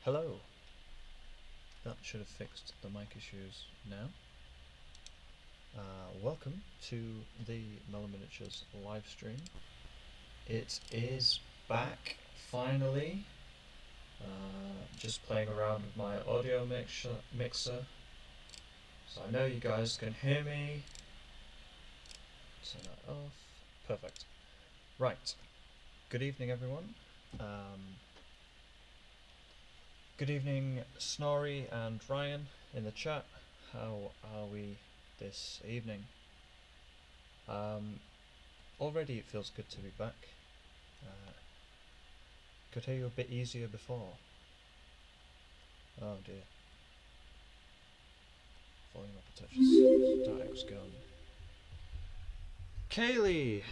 Hello. That should have fixed the mic issues now. Welcome to the Mellow Miniatures live stream. It is back, finally. Just playing around with my audio mixer. So I know you guys can hear me. Turn that off. Perfect. Right. Good evening, everyone. Good evening, Snorri and Ryan in the chat. How are we this evening? Already it feels good to be back. Could hear you a bit easier before. Oh dear. Volume up a touch. Diag's gone. Kaylee!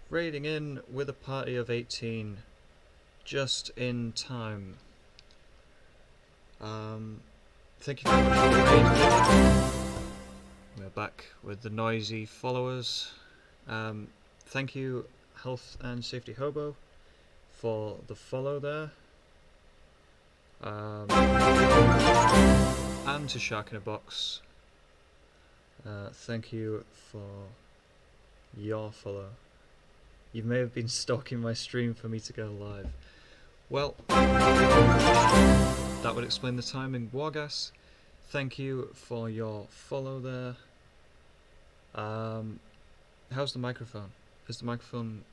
Raiding in with a party of 18. Just in time. Thank you very much for the raid. We're back with the noisy followers. Thank you, Health and Safety Hobo, for the follow there. And to Shark in a Box. Thank you for your follow. You may have been stalking my stream for me to go live. Well, that would explain the timing. Wargas, thank you for your follow there. How's the microphone? Is the microphone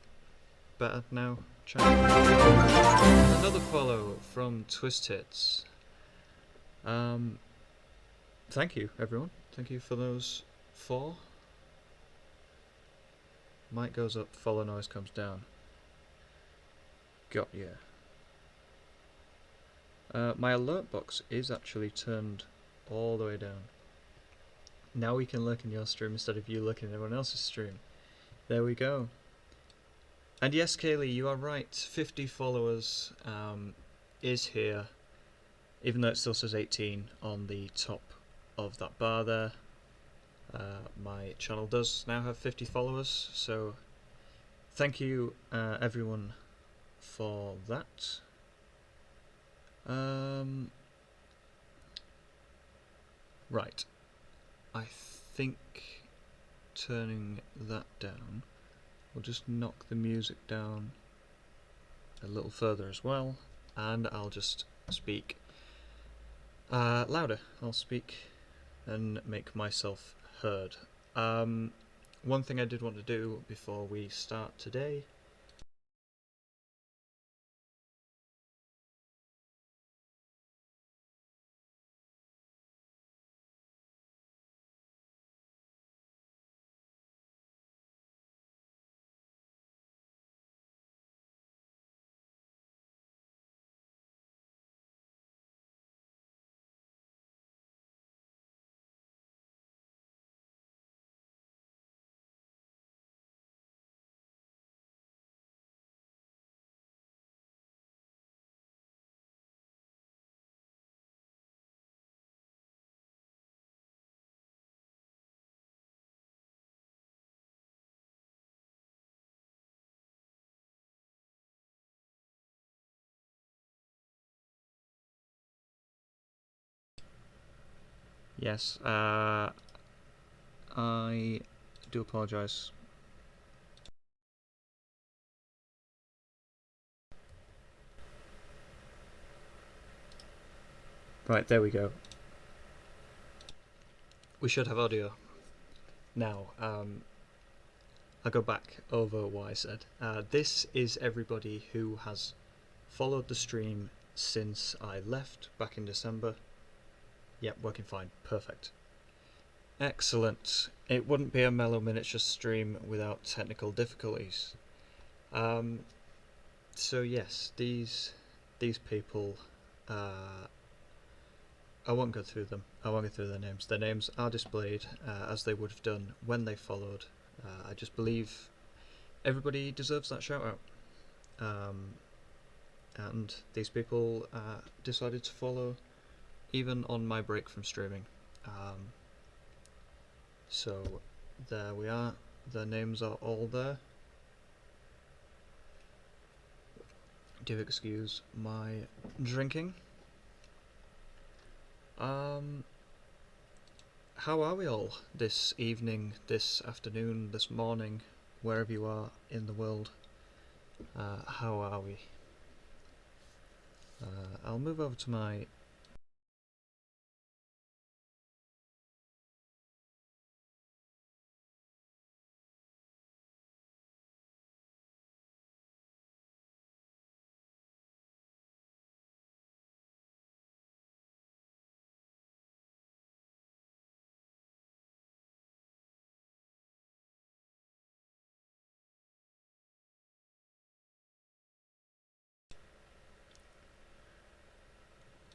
better now? Another follow from Twist Hits. Thank you, everyone. Thank you for those 4. Mic goes up, follow noise comes down. Got ya. My alert box is actually turned all the way down. Now we can look in your stream instead of you looking at everyone else's stream. There we go. And yes, Kaylee, you are right. 50 followers is here, even though it still says 18 on the top of that bar there. My channel does now have 50 followers, so thank you everyone for that. Right, I think turning that down will just knock the music down a little further as well, and I'll just speak louder. I'll speak and make myself heard. One thing I did want to do before we start today . Yes, I do apologise. Right, there we go. We should have audio. Now, I'll go back over what I said. This is everybody who has followed the stream since I left back in December. Yep, working fine. Perfect. Excellent. It wouldn't be a Mellow Miniature stream without technical difficulties. So yes, these people, I won't go through them. I won't go through their names. Their names are displayed as they would have done when they followed. I just believe everybody deserves that shout out. And these people decided to follow even on my break from streaming. So there we are. Their names are all there. Do excuse my drinking. How are we all this evening, this afternoon, this morning, wherever you are in the world? How are we? I'll move over to my...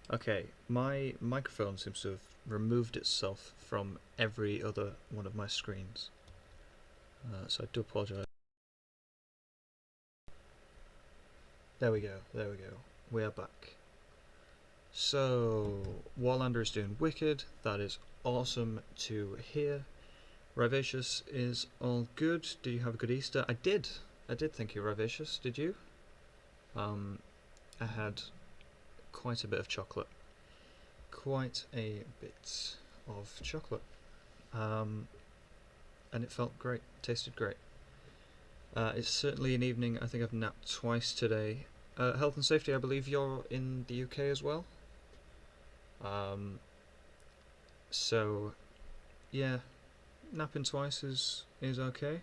Okay, my microphone seems to have removed itself from every other one of my screens. So I do apologise. There we go, there we go. We are back. So, Warlander is doing wicked. That is awesome to hear. Rivacious is all good. Did you have a good Easter? I did. I did think you were Rivacious. Did you? I had quite a bit of chocolate. Quite a bit of chocolate. And it felt great. Tasted great. It's certainly an evening. I think I've napped twice today. Health and safety, I believe you're in the UK as well. So, yeah, napping twice is okay.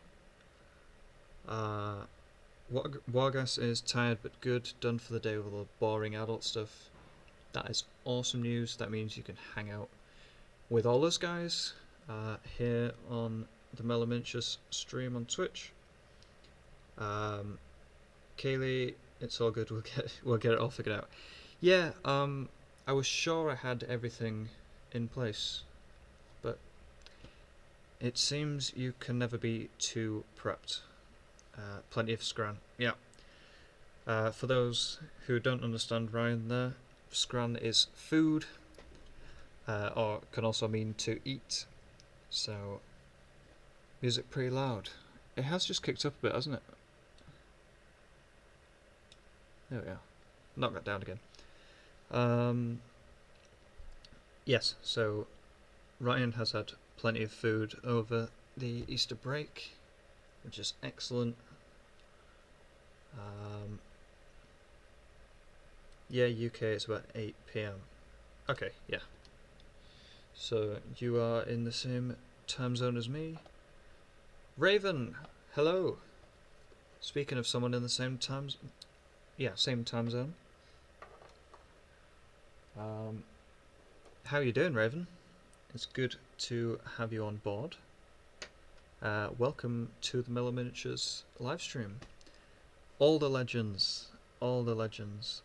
Wargas is tired but good, done for the day with all the boring adult stuff. That is awesome news. That means you can hang out with all us guys here on the Mellow Miniatures stream on Twitch. Kaylee, it's all good. We'll get it all figured out. Yeah, I was sure I had everything in place, but it seems you can never be too prepped. Plenty of scran. Yeah. For those who don't understand Ryan there, scran is food, or can also mean to eat. So, music pretty loud. It has just kicked up a bit, hasn't it? There we are. Knock that down again. Yes, so Ryan has had plenty of food over the Easter break, which is excellent. Yeah, UK it's about 8 PM. Okay, yeah. So you are in the same time zone as me. Raven, hello. Speaking of someone in the same time zone. Yeah, same time zone. How you doing, Raven? It's good to have you on board. Welcome to the Mellow Miniatures livestream. All the legends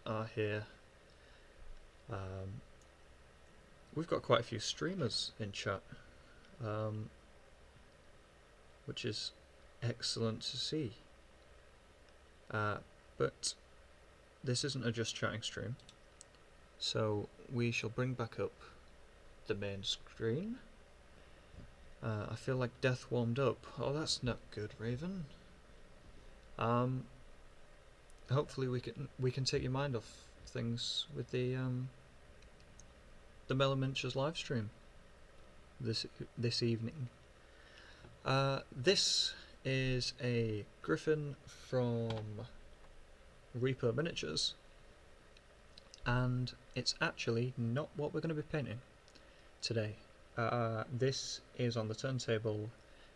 are here. We've got quite a few streamers in chat, which is excellent to see. But this isn't a just chatting stream, so we shall bring back up the main screen. I feel like death warmed up. Oh, that's not good, Raven. Hopefully we can take your mind off things with the Mellow Miniatures live stream this evening. This is a Griffin from Reaper Miniatures, and it's actually not what we're going to be painting today. This is on the turntable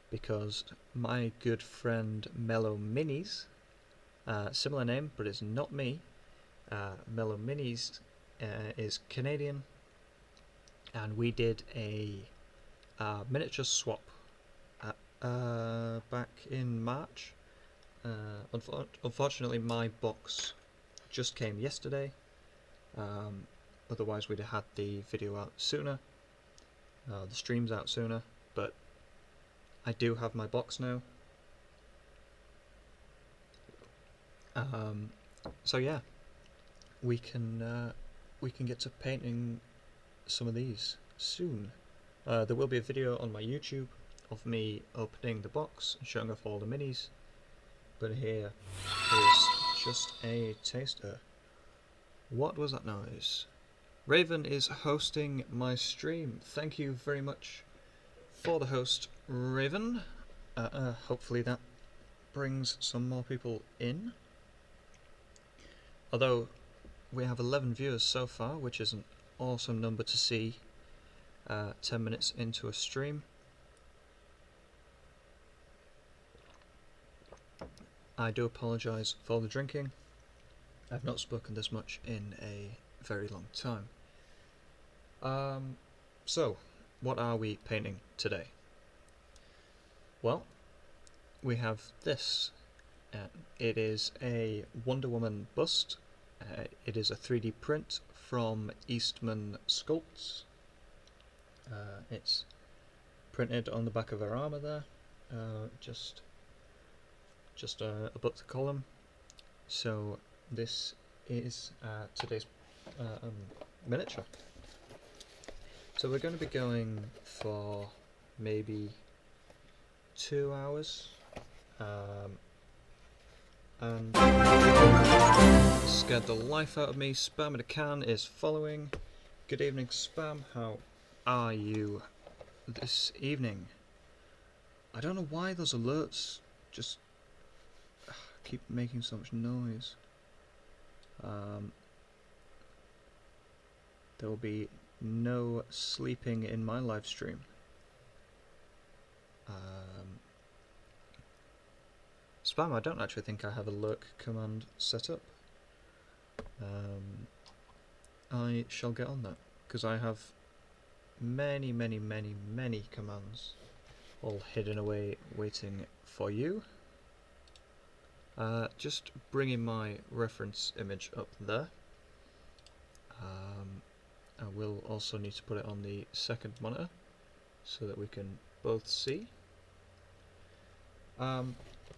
because my good friend Mellow Minis, similar name but it's not me, Mellow Minis is Canadian, and we did a miniature swap back in March. Unfortunately my box just came yesterday, otherwise we'd have had the video out sooner, the stream's out sooner, but I do have my box now. So yeah, we can get to painting some of these soon. There will be a video on my YouTube of me opening the box and showing off all the minis, but here is just a taster. What was that noise? Raven is hosting my stream. Thank you very much for the host, Raven. Hopefully that brings some more people in. Although we have 11 viewers so far, which is an awesome number to see 10 minutes into a stream. I do apologise for the drinking. I've not spoken this much in a very long time. So, what are we painting today? Well, we have this. It is a Wonder Woman bust. It is a 3D print from Eastman Sculpts. It's printed on the back of her armour there, just above the column. So this is today's miniature. So we're going to be going for maybe 2 hours, and scared the life out of me. Spam in a can is following. Good evening, Spam. How are you this evening? I don't know why those alerts just keep making so much noise. There will be no sleeping in my live stream. Spam, I don't actually think I have a lurk command set up. I shall get on that, because I have many commands all hidden away waiting for you. Just bringing my reference image up there. I will also need to put it on the second monitor so that we can both see.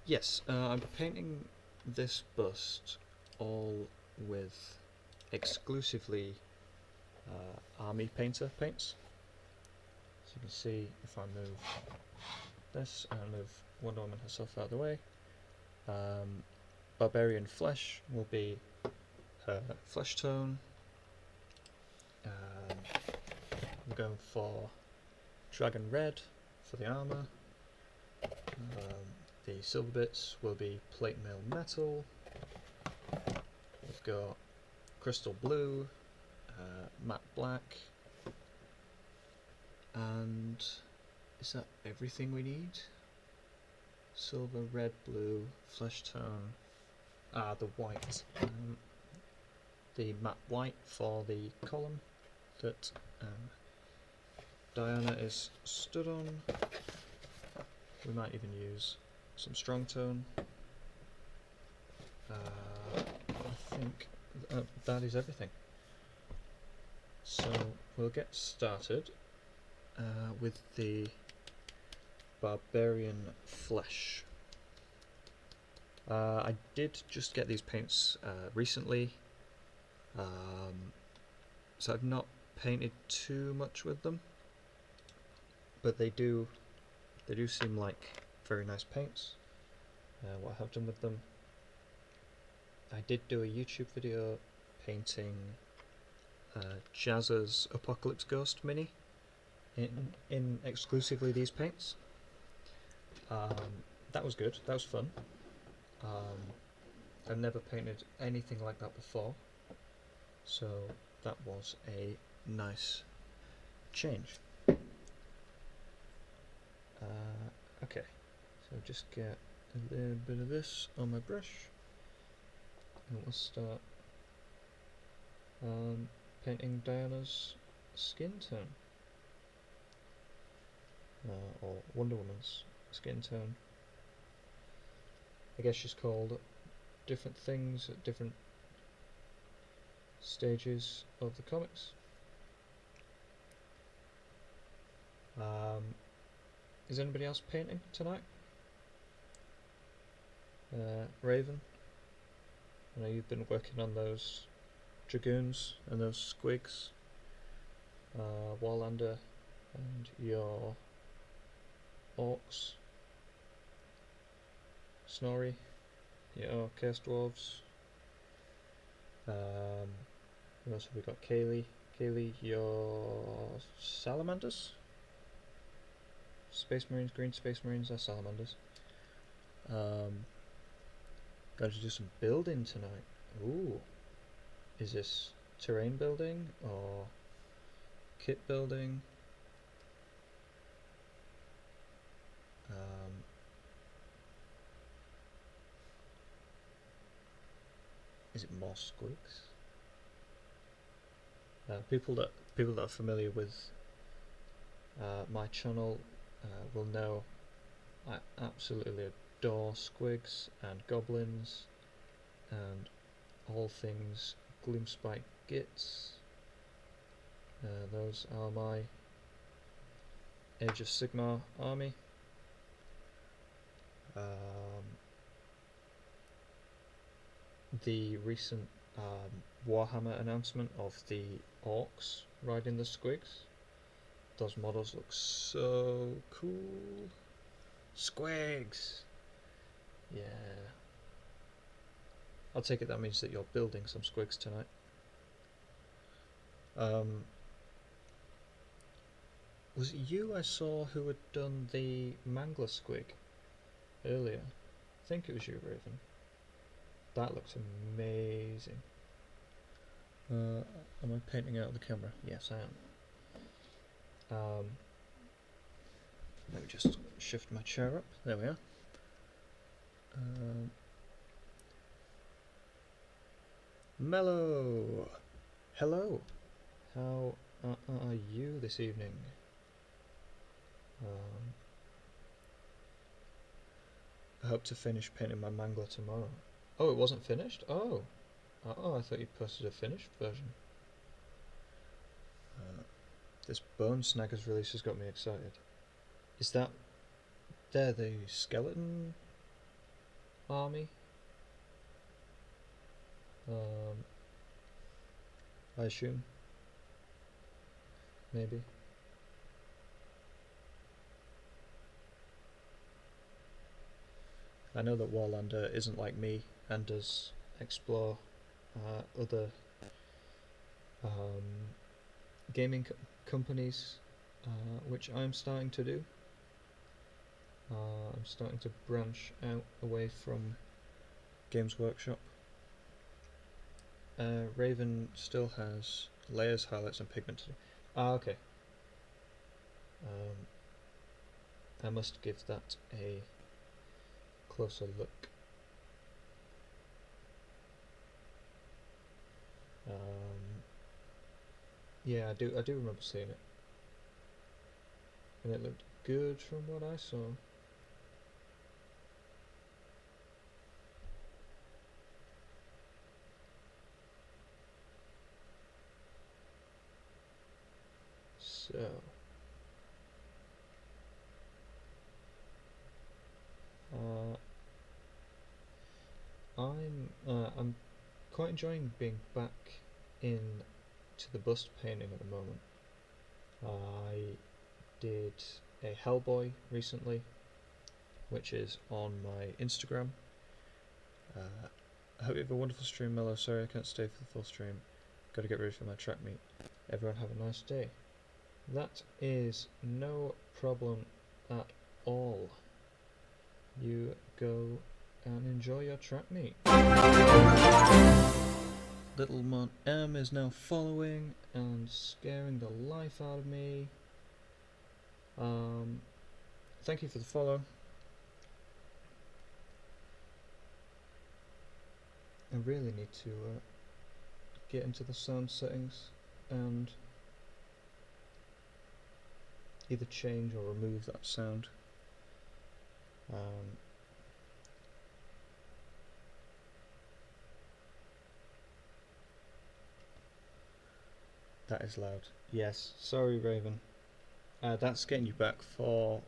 Yes, I'm painting this bust all with exclusively Army Painter paints. So you can see if I move this and move Wonder Woman herself out of the way, Barbarian Flesh will be her flesh tone. I'm going for Dragon Red for the armour. The silver bits will be plate mail metal. We've got crystal blue, matte black, and is that everything we need? Silver, red, blue, flesh tone. The white. The matte white for the column that Diana is stood on. We might even use some strong tone. I think that is everything. So we'll get started with the Barbarian Flesh. I did just get these paints recently, so I've not painted too much with them, but they do seem like very nice paints. What I have done with them, I did do a YouTube video painting Jazz's Apocalypse Ghost mini in exclusively these paints. That was good, that was fun. I've never painted anything like that before, so that was a nice change. Okay, so just get a little bit of this on my brush, and we'll start painting Diana's skin tone, or Wonder Woman's skin tone. I guess she's called different things at different stages of the comics. Is anybody else painting tonight? Raven, I know you've been working on those dragoons and those squigs. Warlander and your orcs. Snorri, your Chaos Dwarves. Who else have we got? Kaylee, Kaylee, your salamanders? Space Marines, green Space Marines are salamanders. Got to do some building tonight. Ooh. Is this terrain building or kit building? Is it more squigs? People that are familiar with my channel will know I absolutely adore squigs and goblins and all things Gloomspike Gits. Those are my Age of Sigmar army. The recent Warhammer announcement of the orcs riding the squigs. Those models look so cool. Squigs! Yeah. I'll take it that means that you're building some squigs tonight. Was it you I saw who had done the Mangler squig earlier? I think it was you, Raven. That looks amazing. Am I painting out the camera? Yes, I am. Let me just shift my chair up. There we are. Mellow! Hello! How are you this evening? I hope to finish painting my mangler tomorrow. Oh, it wasn't finished? Oh! I thought you posted a finished version. This Bone Snaggers release has got me excited. Is that... they're the skeleton army? I assume. Maybe. I know that Warlander isn't like me and does explore other gaming companies, which I'm starting to do. I'm starting to branch out away from Games Workshop. Raven still has layers, highlights and pigment to do. Okay. I must give that a closer look. Yeah, I do remember seeing it, and it looked good from what I saw. So I'm quite enjoying being back in to the bust painting at the moment. I did a Hellboy recently, which is on my Instagram. I hope you have a wonderful stream, Mellow. Sorry I can't stay for the full stream. Got to get ready for my track meet. Everyone have a nice day. That is no problem at all. You go and enjoy your track meet. Little Mon M is now following and scaring the life out of me. Thank you for the follow. I really need to get into the sound settings and either change or remove that sound. That is loud. Yes, sorry Raven. That's getting you back for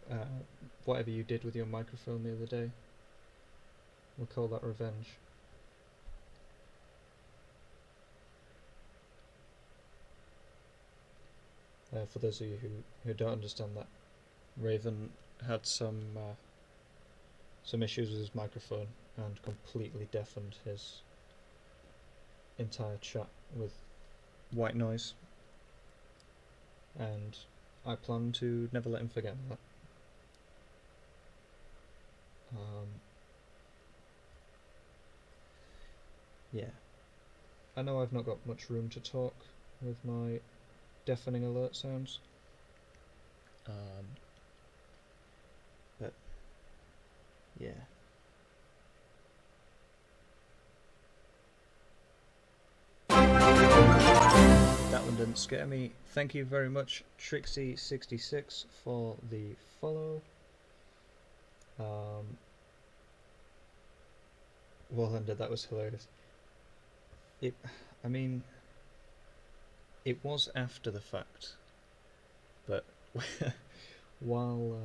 whatever you did with your microphone the other day. We'll call that revenge. For those of you who don't understand that, Raven had some issues with his microphone and completely deafened his entire chat with white noise. and I plan to never let him forget that. Yeah. I know I've not got much room to talk with my deafening alert sounds. But yeah. That one didn't scare me. Thank you very much, Trixie66, for the follow. Well ended, that was hilarious. I mean, it was after the fact, but while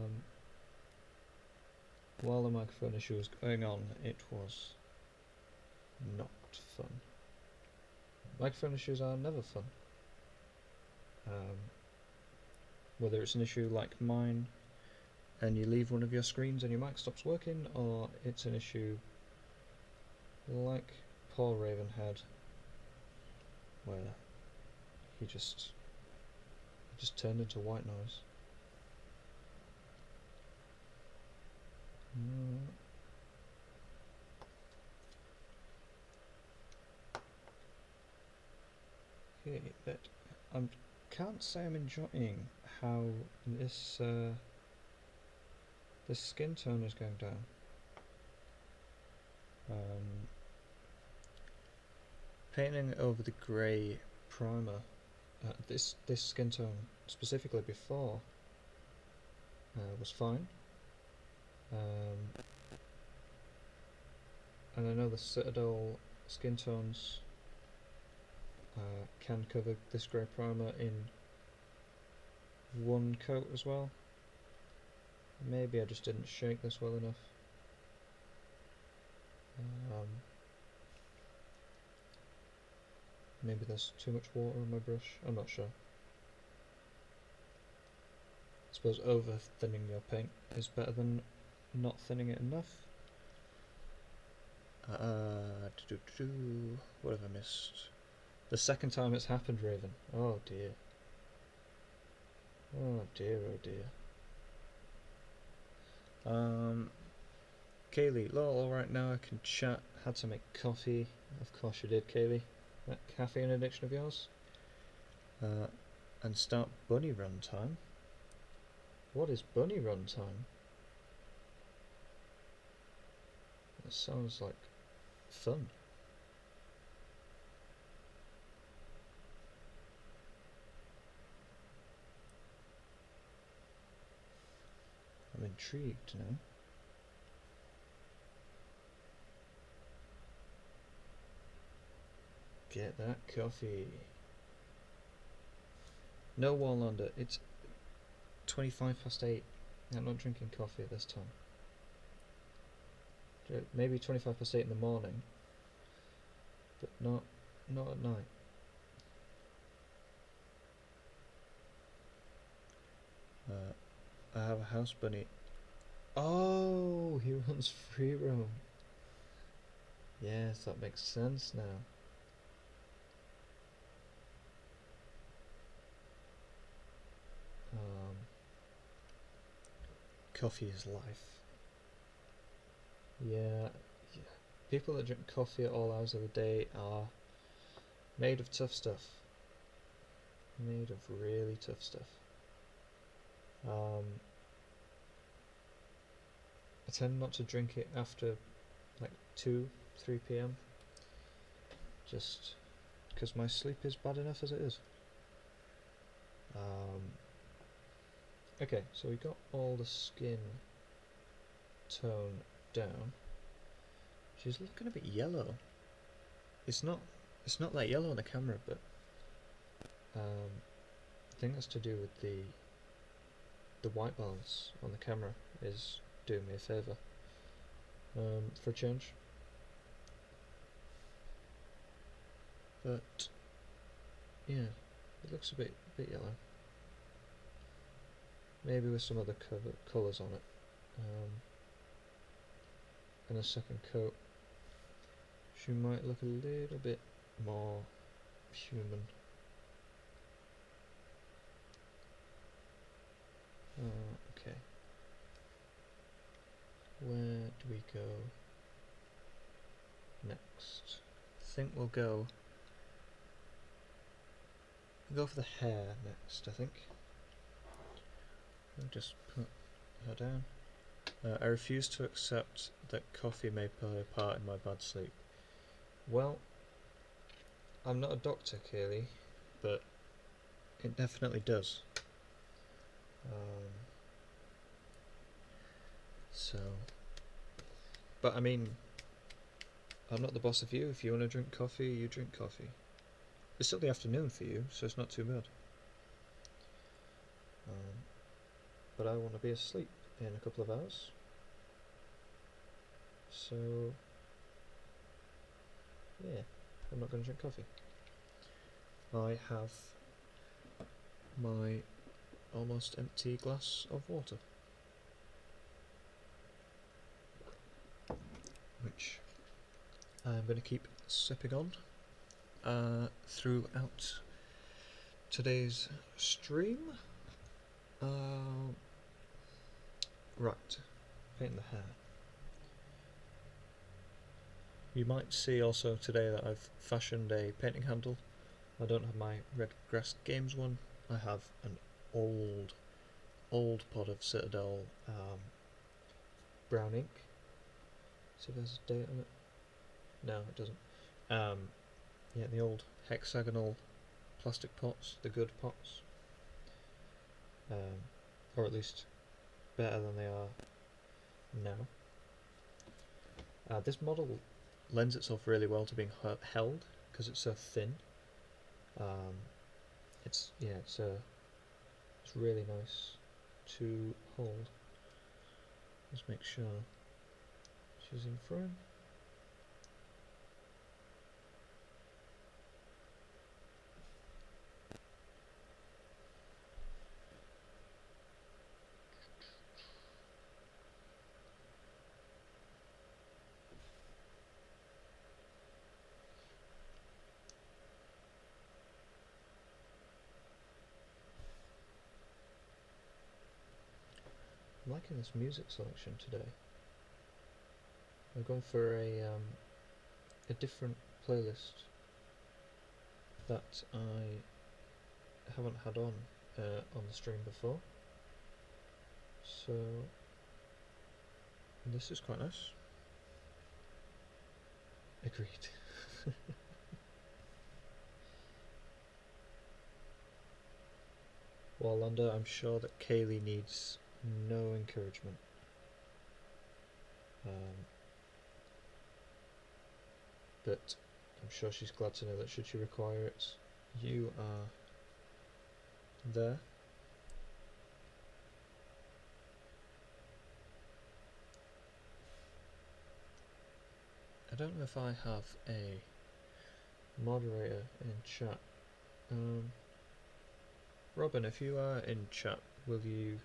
the microphone issue was going on, it was not fun. Microphone issues are never fun. Whether it's an issue like mine, and you leave one of your screens and your mic stops working, or it's an issue like poor Raven had, where he just turned into white noise. Okay, but I can't say I'm enjoying how this this skin tone is going down. Painting over the grey primer, this skin tone specifically before was fine, and I know the Citadel skin tones can cover this grey primer in one coat as well. Maybe I just didn't shake this well enough. Maybe there's too much water on my brush, I'm not sure. I suppose over thinning your paint is better than not thinning it enough. What have I missed? The second time it's happened, Raven. Oh dear. Oh dear, oh dear. Kaylee, lol, right now I can chat. Had to make coffee. Of course you did, Kaylee. That caffeine addiction of yours. And start bunny run time. What is bunny run time? That sounds like fun. I'm intrigued now. Get that coffee. No Warlander, it's 8:25. I'm not drinking coffee at this time. Maybe 8:25 in the morning, but not at night. I have a house bunny. Oh, he runs free roam. Yes, that makes sense now. Coffee is life. Yeah, people that drink coffee at all hours of the day are made of tough stuff. Made of really tough stuff. I tend not to drink it after like 2-3 p.m. just because my sleep is bad enough as it is. Okay, so we got all the skin tone down. She's looking a bit yellow. It's not that yellow on the camera, but I think that's to do with the white balance on the camera is doing me a favour for a change. But yeah, it looks a bit yellow. Maybe with some other colours on it. And a second coat, she might look a little bit more human. next? I think we'll go for the hair next, I think. I'll just put her down. I refuse to accept that coffee may play a part in my bad sleep. Well, I'm not a doctor, Kaylee, but it definitely does. But I mean, I'm not the boss of you. If you want to drink coffee, you drink coffee. It's still the afternoon for you, so it's not too bad. But I want to be asleep in a couple of hours. So, yeah, I'm not going to drink coffee. I have my almost empty glass of water, which I'm going to keep sipping on throughout today's stream. Right, painting the hair. You might see also today that I've fashioned a painting handle. I don't have my Red Grass Games one. I have an old pot of Citadel brown ink. See if there's a date on it. No, it doesn't. Yeah, the old hexagonal plastic pots, the good pots. Or at least better than they are now. This model lends itself really well to being held because it's so thin. It's really nice to hold. Let's make sure she's in frame. I'm liking this music selection today. I've gone for a different playlist that I haven't had on the stream before. So this is quite nice. Agreed. Well, Landa, I'm sure that Kaylee needs no encouragement. But I'm sure she's glad to know that should she require it, you are there. I don't know if I have a moderator in chat. Robin, if you are in chat, will you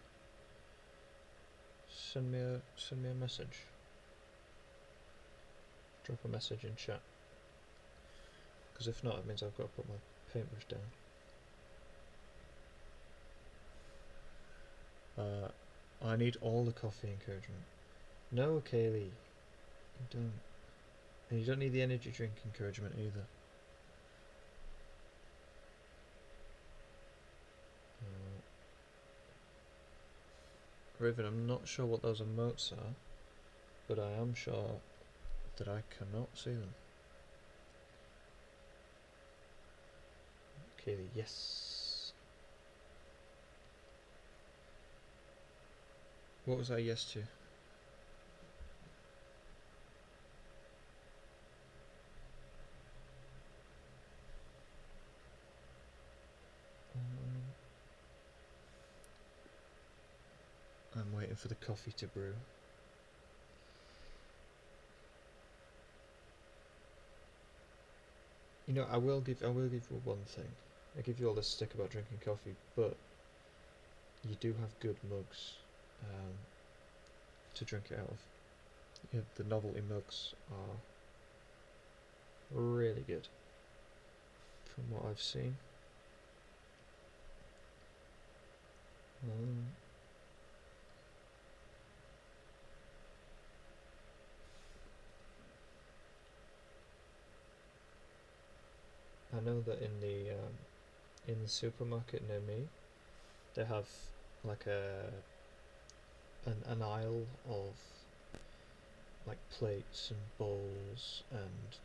send me a message? Drop a message in chat. Because if not, it means I've got to put my paintbrush down. I need all the coffee encouragement. No, Kaylee, you don't. And you don't need the energy drink encouragement either. Raven, I'm not sure what those emotes are, but I am sure that I cannot see them. Kaylee, yes. What was I yes to? I'm waiting for the coffee to brew. You know, I will give you one thing. I give you all this stick about drinking coffee, but you do have good mugs to drink it out of. Yeah, the novelty mugs are really good from what I've seen. that in the supermarket near me, they have like an aisle of like plates and bowls and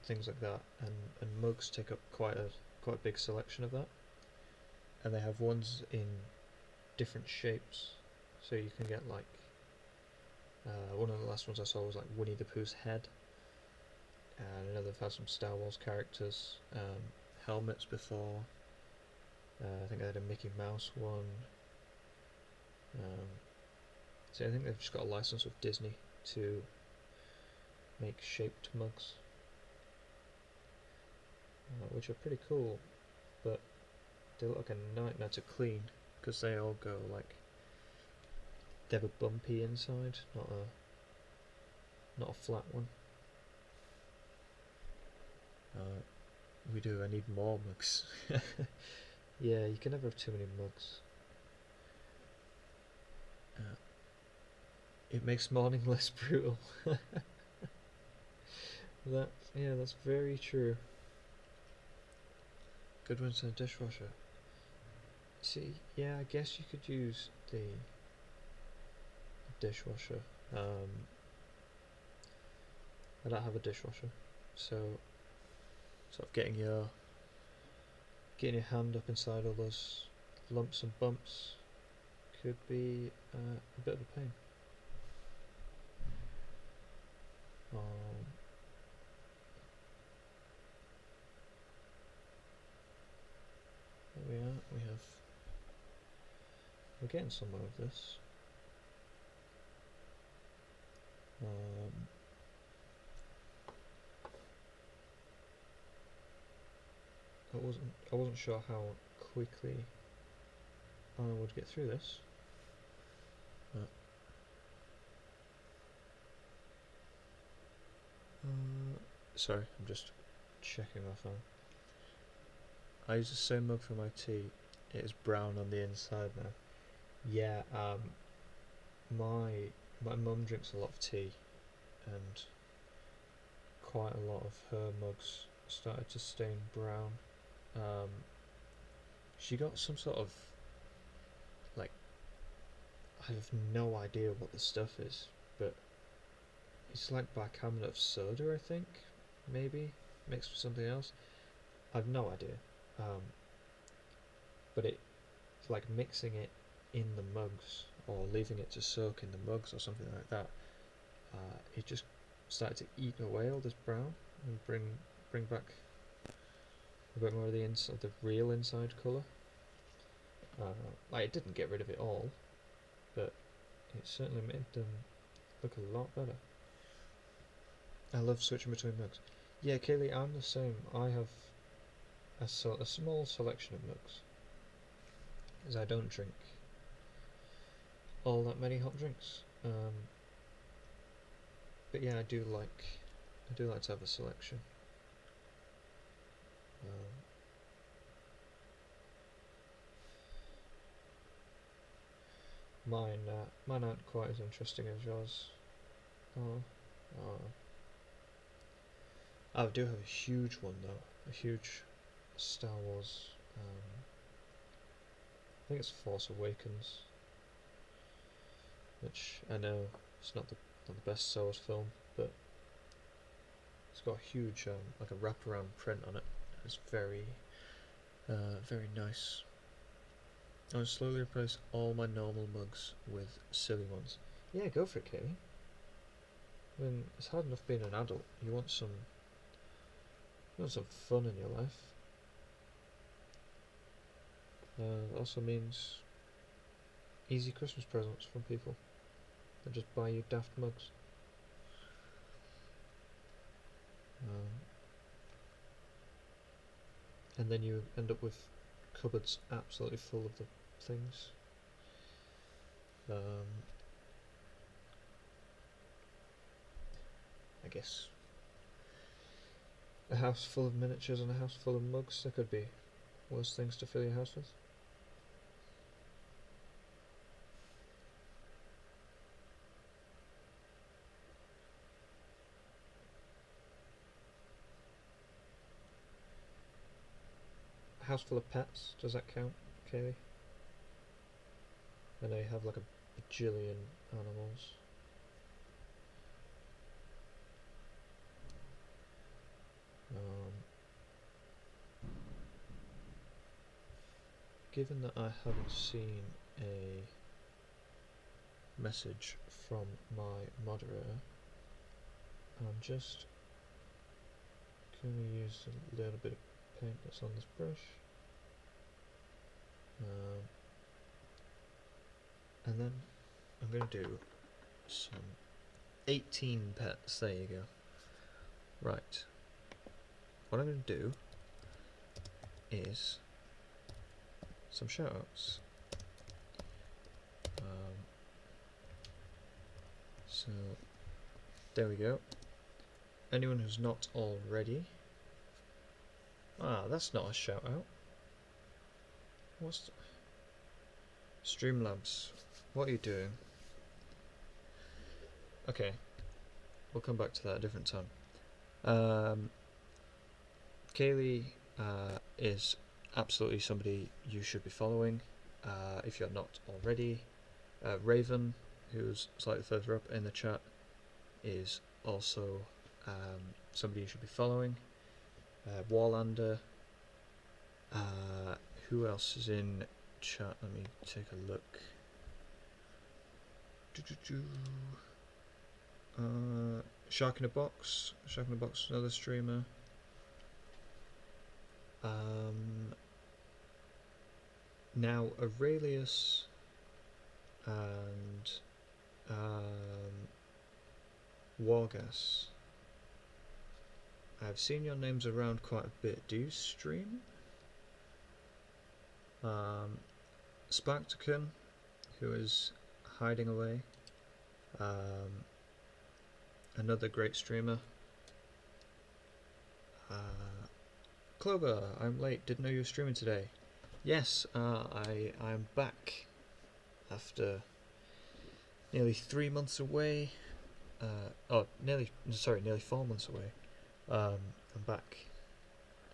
things like that, and mugs take up quite a big selection of that, and they have ones in different shapes, so you can get like one of the last ones I saw was like Winnie the Pooh's head, and another has some Star Wars characters, helmets before. I think they had a Mickey Mouse one. So I think they've just got a license with Disney to make shaped mugs, which are pretty cool, but they look like a nightmare to clean because they all go like, they have a bumpy inside, not a flat one. We do. I need more mugs. Yeah, you can never have too many mugs. It makes morning less brutal. That's very true. Good ones in a dishwasher. See, yeah, I guess you could use the dishwasher. I don't have a dishwasher, so sort of getting your hand up inside all those lumps and bumps could be a bit of a pain. There we are. We're getting somewhere with this. I wasn't sure how quickly I would get through this. Sorry, I'm just checking my phone. I use the same mug for my tea. It is brown on the inside now. Yeah, my mum drinks a lot of tea, and quite a lot of her mugs started to stain brown. She got some sort of, like, I have no idea what the stuff is, but it's like bicarbonate of soda, I think, maybe, mixed with something else. I've no idea. But it's like mixing it in the mugs, or leaving it to soak in the mugs or something like that. It just started to eat away all this brown and bring back a bit more of the inside, the real inside colour. Like, it didn't get rid of it all, but it certainly made them look a lot better. I love switching between mugs. Yeah, Kaylee, I'm the same. I have a small selection of mugs, as I don't drink all that many hot drinks. But yeah, I do like to have a selection. Mine aren't quite as interesting as yours. I do have a huge one though, a huge Star Wars. I think it's Force Awakens, which I know it's not the best Star Wars film, but it's got a huge like a wraparound print on it. It's very nice. I'll slowly replace all my normal mugs with silly ones. Yeah, go for it, Katie. I mean, it's hard enough being an adult. You want some fun in your life. It also means easy Christmas presents from people that just buy you daft mugs. And then you end up with cupboards absolutely full of the things. I guess a house full of miniatures and a house full of mugs, there could be worse things to fill your house with. house full of pets. Does that count, Kaylee? I know you have like a bajillion animals. Given that I haven't seen a message from my moderator, I'm just going to use a little bit of paint that's on this brush, and then I'm going to do some 18 pets. There you go. Right, what I'm going to do is some shoutouts. So there we go. Anyone who's not already, that's not a shout out. What's Streamlabs? What are you doing? Okay, we'll come back to that at a different time. Kaylee is absolutely somebody you should be following if you're not already. Raven, who's slightly further up in the chat, is also somebody you should be following. Warlander. Who else is in chat? Let me take a look. Shark in a Box. Shark in a Box, another streamer. Now Aurelius and Wargas. I've seen your names around quite a bit. Do you stream? Sparktoken, who is hiding away. Another great streamer. Clover, I'm late. Didn't know you were streaming today. Yes, I'm back after nearly 3 months away. Nearly 4 months away. I'm back,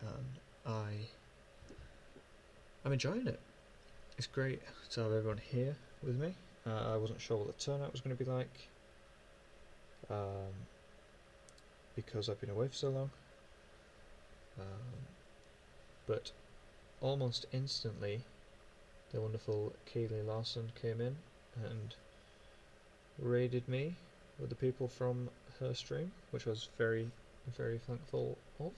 and I'm enjoying it. It's great to have everyone here with me. I wasn't sure what the turnout was going to be like, because I've been away for so long. But almost instantly, the wonderful Kaylee Larson came in and raided me with the people from her stream, which I was very, very thankful of.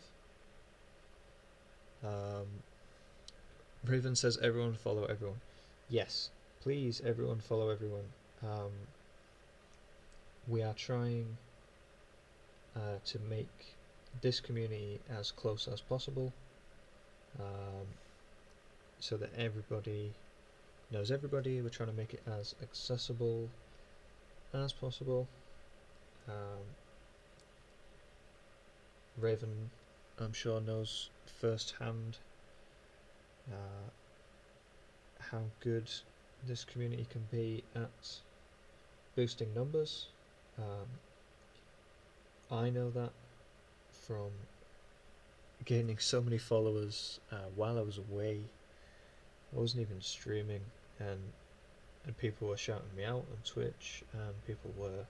Raven says everyone follow everyone. Yes, please everyone follow everyone. We are trying to make this community as close as possible, so that everybody knows everybody. We're trying to make it as accessible as possible. Raven, I'm sure, knows firsthand how good this community can be at boosting numbers. I know that from gaining so many followers while I was away. I wasn't even streaming, and people were shouting me out on Twitch, and people were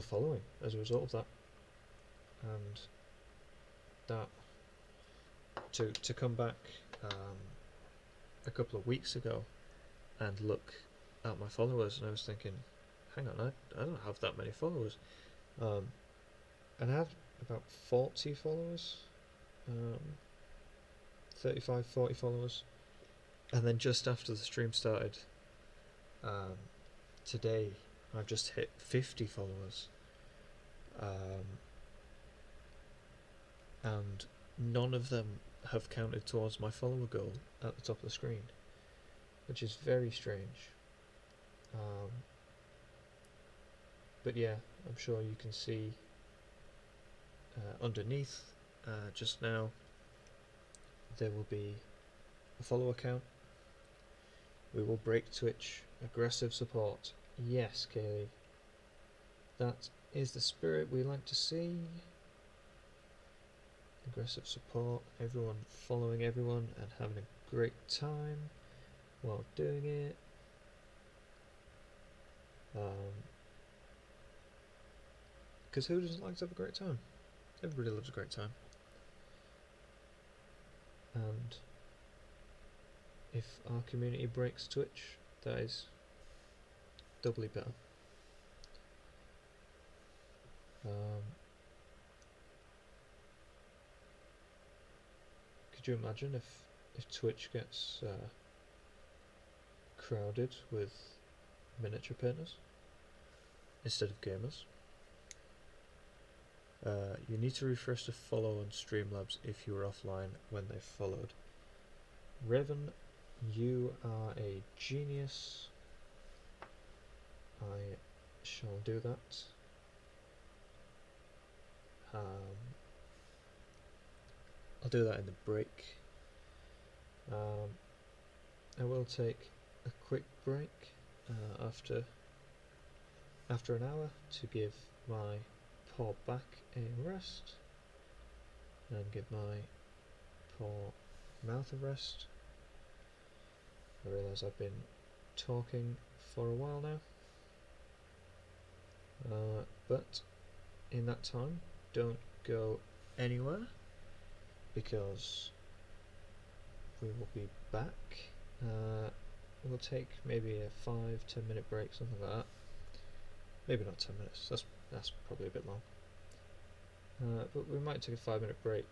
following as a result of that. And that to come back a couple of weeks ago and look at my followers, and I was thinking, hang on, I don't have that many followers, and I had about 40 followers, 35, 40 followers, and then just after the stream started today, I've just hit 50 followers, and none of them have counted towards my follower goal at the top of the screen, which is very strange. But yeah, I'm sure you can see underneath just now there will be a follower count. We will break Twitch. Aggressive support. Yes, Kaylee. That is the spirit we like to see. aggressive support, everyone following everyone and having a great time while doing it. Because who doesn't like to have a great time? Everybody loves a great time. And if our community breaks Twitch, that is doubly better. Could you imagine if Twitch gets crowded with miniature painters instead of gamers? You need to refresh the follow on Streamlabs if you were offline when they followed. Raven, you are a genius. I shall do that. I'll do that in the break. I will take a quick break after an hour to give my poor back a rest and give my poor mouth a rest. I realise I've been talking for a while now, but in that time don't go anywhere because we will be back. We'll take maybe a 5-10 minute break, something like that. Maybe not 10 minutes, that's probably a bit long. But we might take a 5-minute break.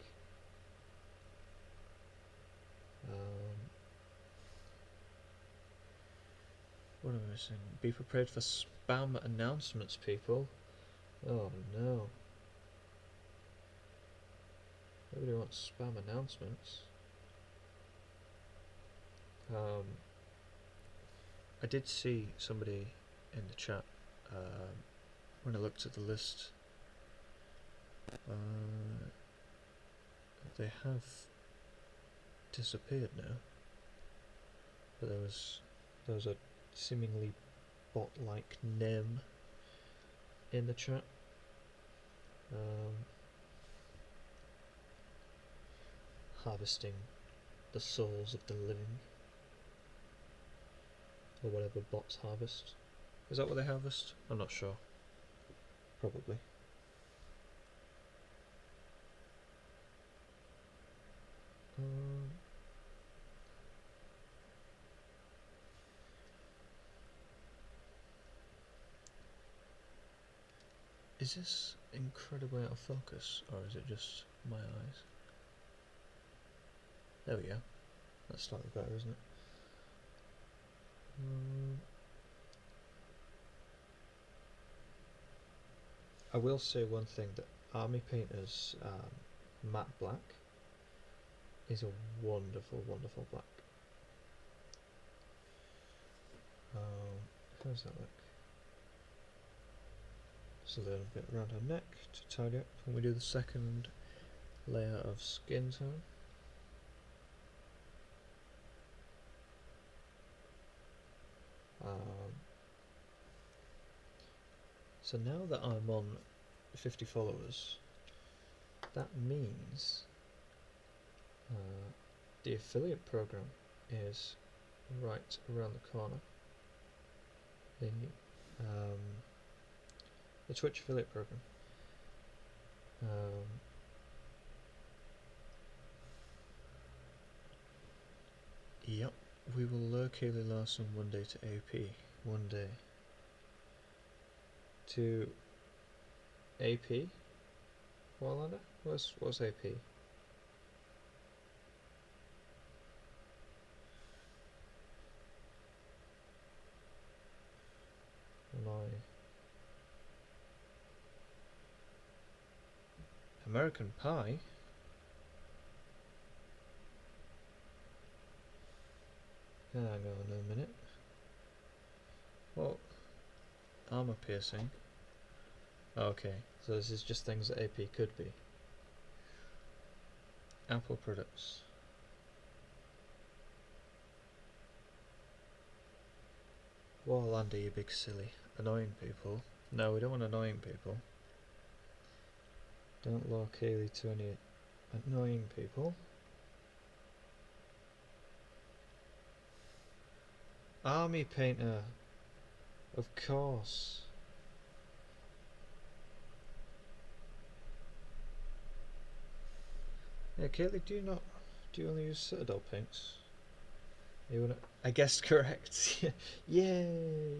What am I saying? Be prepared for spam announcements, people. Oh no. Nobody wants spam announcements. I did see somebody in the chat when I looked at the list. They have disappeared now, but there was a seemingly bot-like name in the chat. Harvesting the souls of the living, or whatever bots harvest. Is that what they harvest? I'm not sure. Probably. Is this incredibly out of focus, or is it just my eyes? There we go. That's slightly better, isn't it? I will say one thing, that Army Painter's matte black is a wonderful, wonderful black. How does that look? Just a little bit around her neck to tidy up when we do the second layer of skin tone. So now that I'm on 50 followers, that means the affiliate program is right around the corner. The Twitch affiliate program. Yep, we will lure Kaylee Larson one day to AP. One day. To AP? Warlander? What's AP? American Pie? Hang on a minute. What? Armor piercing? Okay, so this is just things that AP could be. Apple products. Warlander, you big silly. Annoying people. No, we don't want annoying people. Don't lure Kaylee to any Annoying people. Army painter. Of course. Yeah, Kaylee, do you only use Citadel paints? You wanna? I guessed correct. Yay!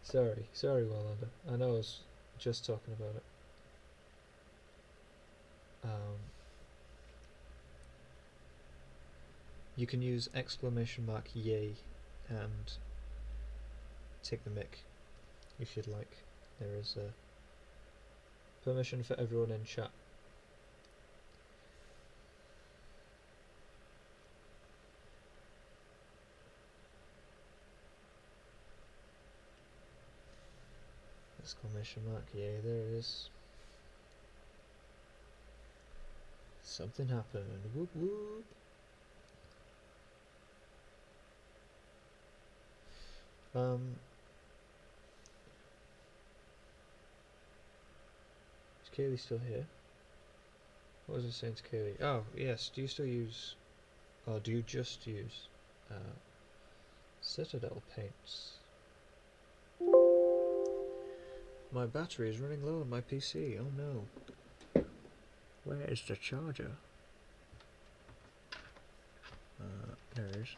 Sorry, Wallander. I know I was just talking about it. You can use exclamation mark yay and take the mic if you'd like. There is a permission for everyone in chat. Exclamation mark yay, there it is. Something happened. Whoop whoop. Is Kaylee still here? What was I saying to Kaylee? Oh, yes, do you still use, or do you just use Citadel paints? My battery is running low on my PC, oh no. Where is the charger? There it is.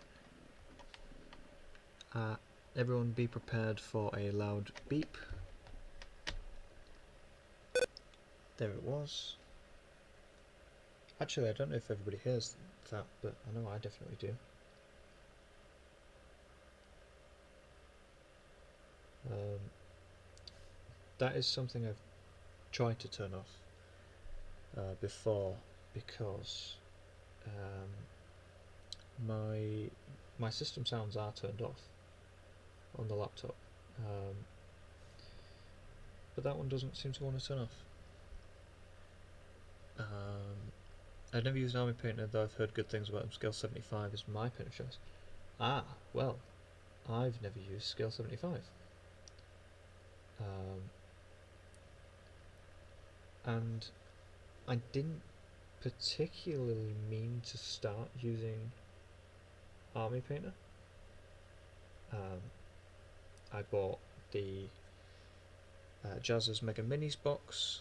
Everyone be prepared for a loud beep. There it was. Actually, I don't know if everybody hears that, but I know I definitely do. That is something I've tried to turn off before, because my system sounds are turned off on the laptop, but that one doesn't seem to want to turn off. I've never used Army Painter, though I've heard good things about him. Scale 75 is my paint of choice. Ah, well, I've never used Scale 75. And I didn't particularly mean to start using Army Painter. I bought the Jazz's Mega Minis box,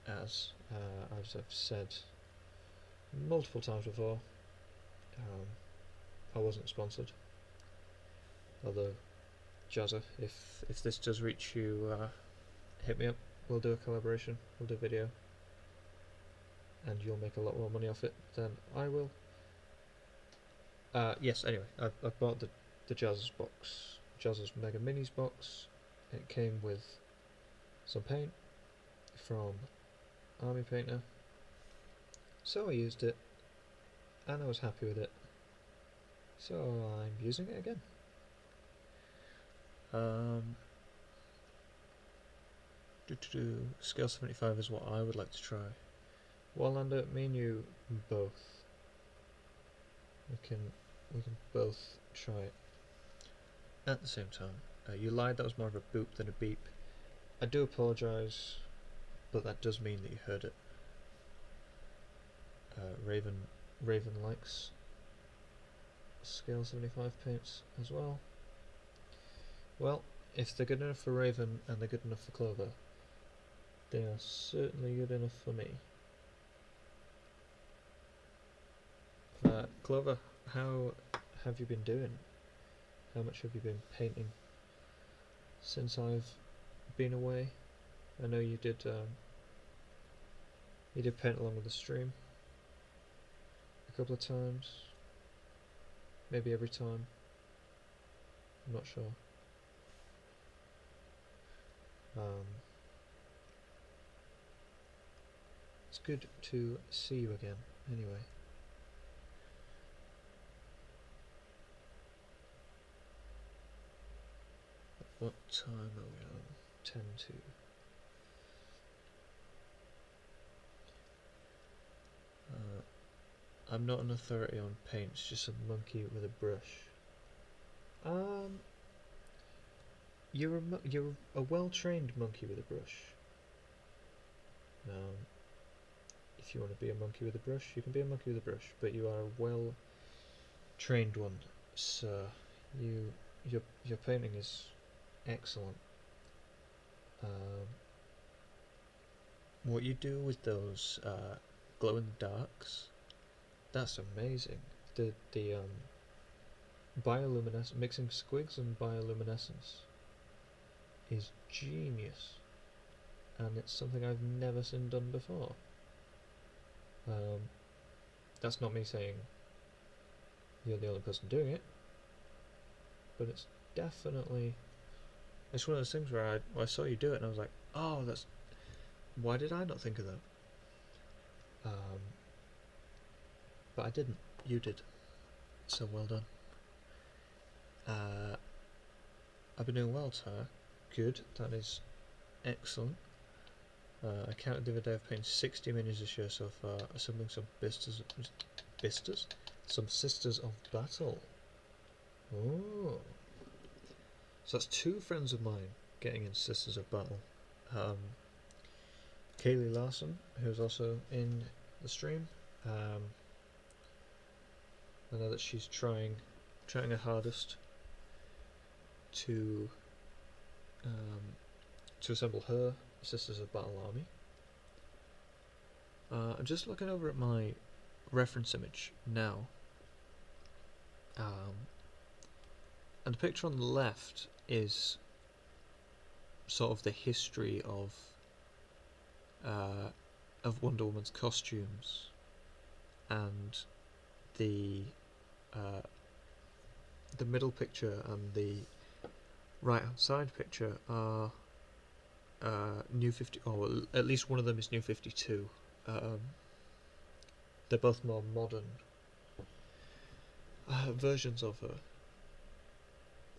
as I've said multiple times before. I wasn't sponsored, although Jazza, if this does reach you, hit me up. We'll do a collaboration, we'll do a video, and you'll make a lot more money off it than I will. Yes, anyway, I bought the Jazz's box, Jazz's Mega Minis box. It came with some paint from Army Painter, so I used it, and I was happy with it, so I'm using it again. Scale 75 is what I would like to try. Wallander, me and you both. We can both try it at the same time. You lied, that was more of a boop than a beep. I do apologise, but that does mean that you heard it. Raven likes Scale 75 paints as well. Well, if they're good enough for Raven and they're good enough for Clover, they are certainly good enough for me. Clover, how have you been doing? How much have you been painting since I've been away? I know you did paint along with the stream a couple of times, maybe every time, I'm not sure. It's good to see you again, anyway. What time are we on? 10 to. I'm not an authority on paints, just a monkey with a brush. you're a well-trained monkey with a brush. If you want to be a monkey with a brush, you can be a monkey with a brush, but you are a well-trained one, sir. Your painting is excellent. What you do with those glow-in-the-darks, that's amazing. The bioluminescence, mixing squigs and bioluminescence is genius, and it's something I've never seen done before. That's not me saying you're the only person doing it, but it's definitely, it's one of those things where I saw you do it and I was like, oh, that's, why did I not think of that? But I didn't. You did. So well done. I've been doing well, Tyre. Good. That is excellent. I counted the other day. I've painted 60 minis this year so far, assembling some some Sisters of Battle. Oh. So that's 2 friends of mine getting in Sisters of Battle. Kaylee Larson, who's also in the stream. I know that she's trying her hardest to assemble her Sisters of Battle army. I'm just looking over at my reference image now, and the picture on the left is sort of the history of Wonder Woman's costumes, and the middle picture and the right hand side picture are New 50, or at least one of them is New 52. They're both more modern versions of her.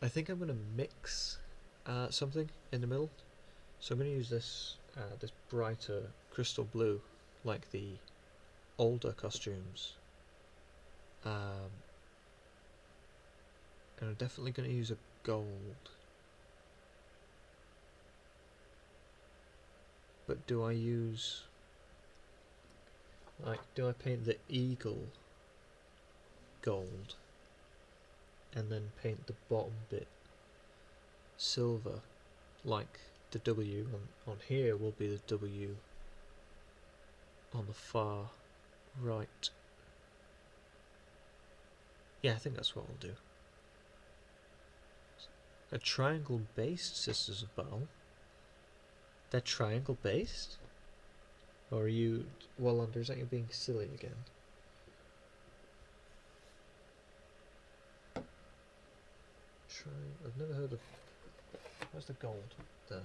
I think I'm going to mix something in the middle, so I'm going to use this this brighter crystal blue, like the older costumes, and I'm definitely going to use a gold. But do I use, like, do I paint the eagle gold and then paint the bottom bit silver, like the W on here will be the W on the far right? Yeah, I think that's what we'll do. A triangle based Sisters of Battle? They're triangle based? Or are you, Wallander, is that you being silly again? I've never heard of, where's the gold? There.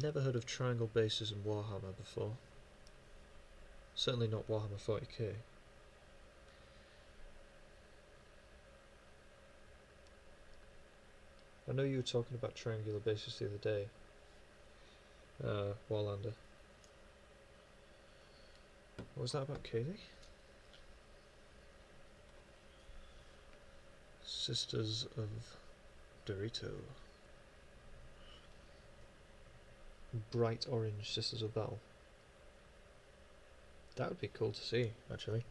Never heard of triangle bases in Warhammer before. Certainly not Warhammer 40k. I know you were talking about triangular bases the other day, Warlander. What was that about, Kaylee? Sisters of Dorito. Bright orange Sisters of Battle. That would be cool to see, actually.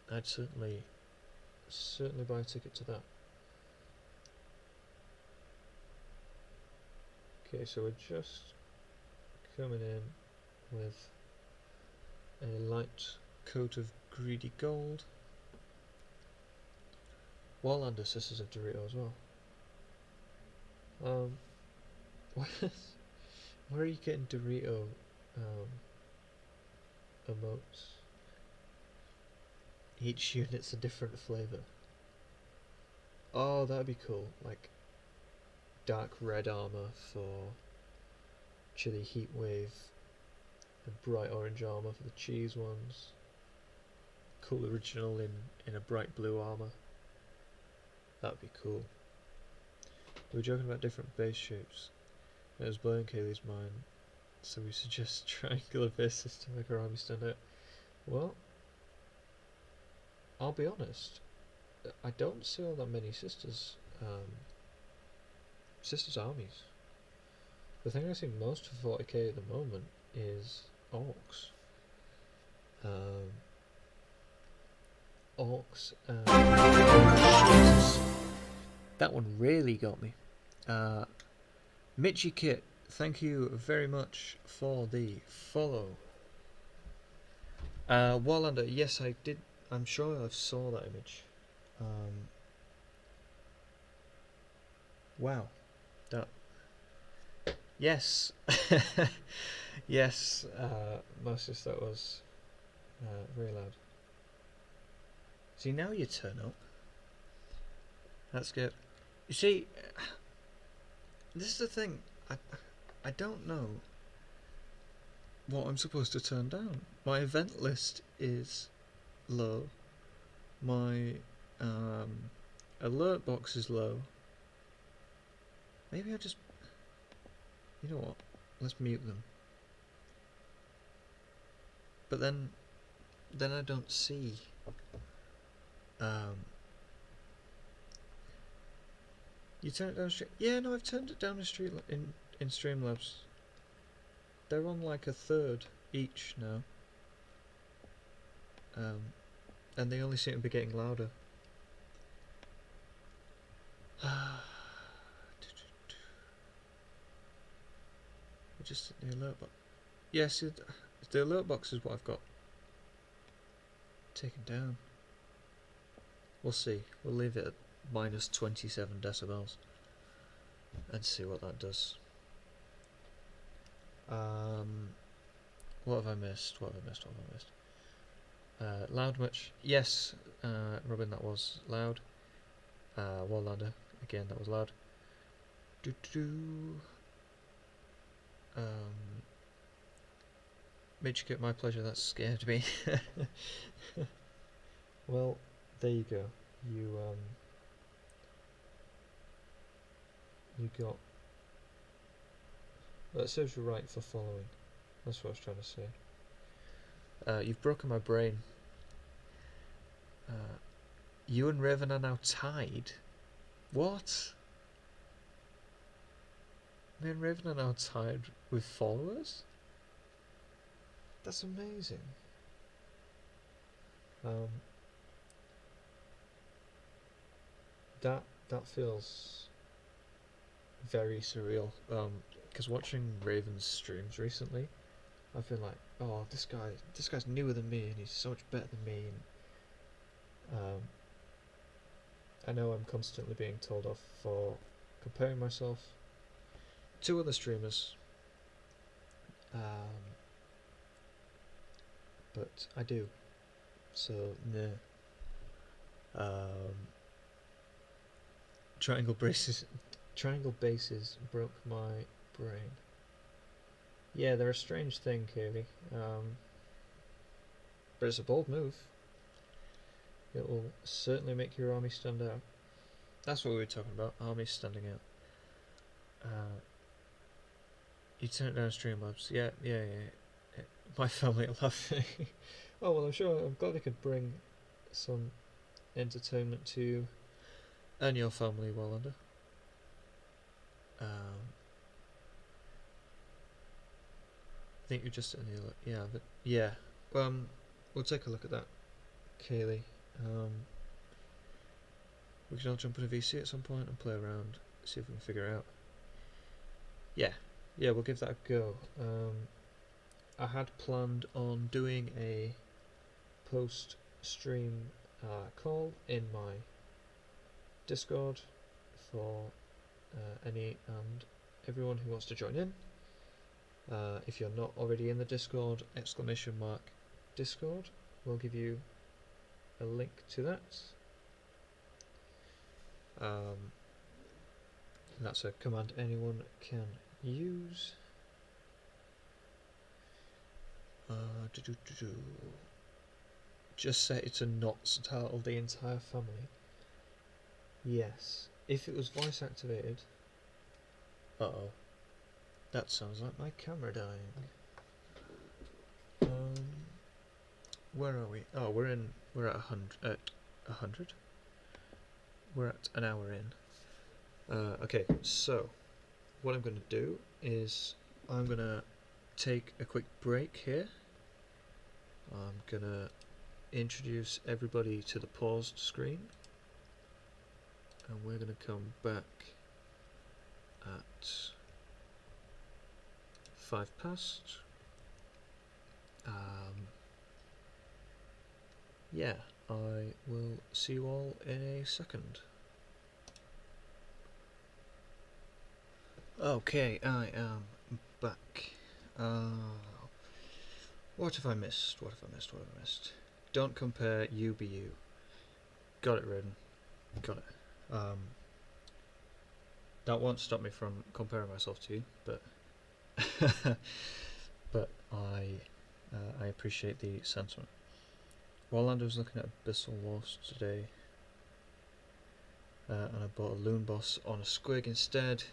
I'd certainly buy a ticket to that. Okay, so we're just coming in with a light coat of greedy gold. Warlander Sisters of Dorito as well. Where are you getting Dorito emotes? Each unit's a different flavour. Oh, that'd be cool. Like dark red armour for Chili Heatwave, and bright orange armour for the cheese ones. Cool original in a bright blue armour. That'd be cool. We were joking about different base shapes. It was blowing Kaylee's mind, so we suggest triangular bases to make our army stand out. Well, I'll be honest. I don't see all that many sisters armies. The thing I see most for 40k at the moment is orcs. Orcs. Jesus. That one really got me. Mitchy Kit, thank you very much for the follow. Wallander, yes I did. I'm sure I saw that image. Wow. That. Yes. Yes. Moses, that was very loud. See, now you turn up. That's good. You see, this is the thing. I don't know what I'm supposed to turn down. My event list is low. My alert box is low. Maybe I just... You know what? Let's mute them. But then I don't see... You turn it down stream? Yeah, no, I've turned it down in Streamlabs. They're on like a third each now. And they only seem to be getting louder. We're just at the alert box. Yes, the alert box is what I've got taken down. We'll see. We'll leave it at minus 27 decibels and see what that does. What have I missed? Loud much? Yes, Robin, that was loud. Wallander, again, that was loud. Midgekit, my pleasure, that scared me. Well, there you go. You got... Well, it serves you right for following. That's what I was trying to say. You've broken my brain. You and Raven are now tied? What? Me and Raven are now tied with followers? That's amazing. That feels very surreal. Because watching Raven's streams recently, I've been like, oh, this guy's newer than me, and he's so much better than me. And I know I'm constantly being told off for comparing myself to other streamers. But I do. So, nah. Triangle bases broke my brain. Yeah, they're a strange thing, Kaylee. But it's a bold move. It will certainly make your army stand out. That's what we were talking about, armies standing out. You turn it down Streamlabs. Yeah. My family are laughing. Oh, well, I'm glad I could bring some entertainment to you and your family while under. I think you're just in the... Yeah, but... Yeah. We'll take a look at that, Kaylee. We can all jump in a VC at some point and play around, see if we can figure it out. Yeah, we'll give that a go. I had planned on doing a post-stream call in my Discord for any and everyone who wants to join in. If you're not already in the Discord, !Discord will give you a link to that. And that's a command anyone can use. Just say it's a not startle the entire family. Yes. If it was voice activated. Uh-oh. That sounds like my camera dying. Where are we? Oh, we're at 100. we're at an hour in. Okay, so what I'm going to do is I'm going to take a quick break here. I'm going to introduce everybody to the paused screen, and we're going to come back at 5 past. Yeah, I will see you all in a second. Okay, I am back. What have I missed? What have I missed? What have I missed? Don't compare you be you. Got it, Raiden. Got it. That won't stop me from comparing myself to you, but but I appreciate the sentiment. While I was looking at Abyssal Lost today, and I bought a Loon Boss on a Squig instead.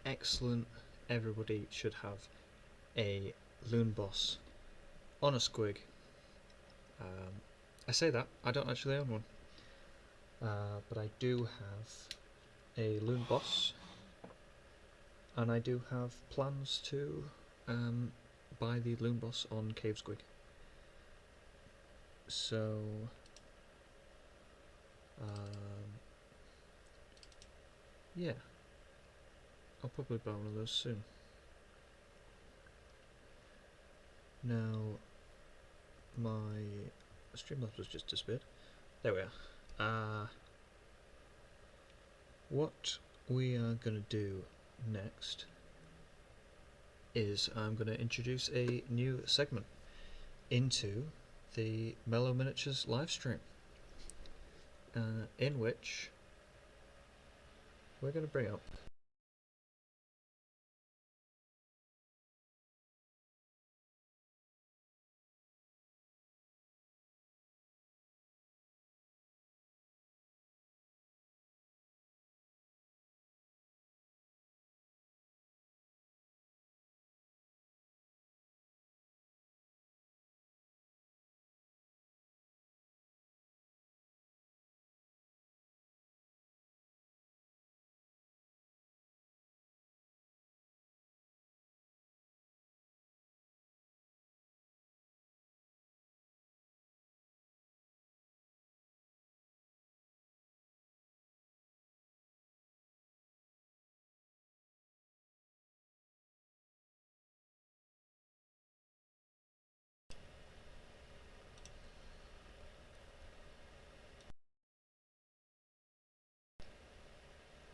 Excellent. Everybody should have a Loon Boss on a Squig. I say that, I don't actually own one. But I do have a Loon Boss, and I do have plans to buy the Loon Boss on Cave Squig. So yeah, I'll probably buy one of those soon. Now my Streamlabs was just disappeared. There we are. What we are going to do next is I'm going to introduce a new segment into the Mellow Miniatures livestream, in which we're going to bring up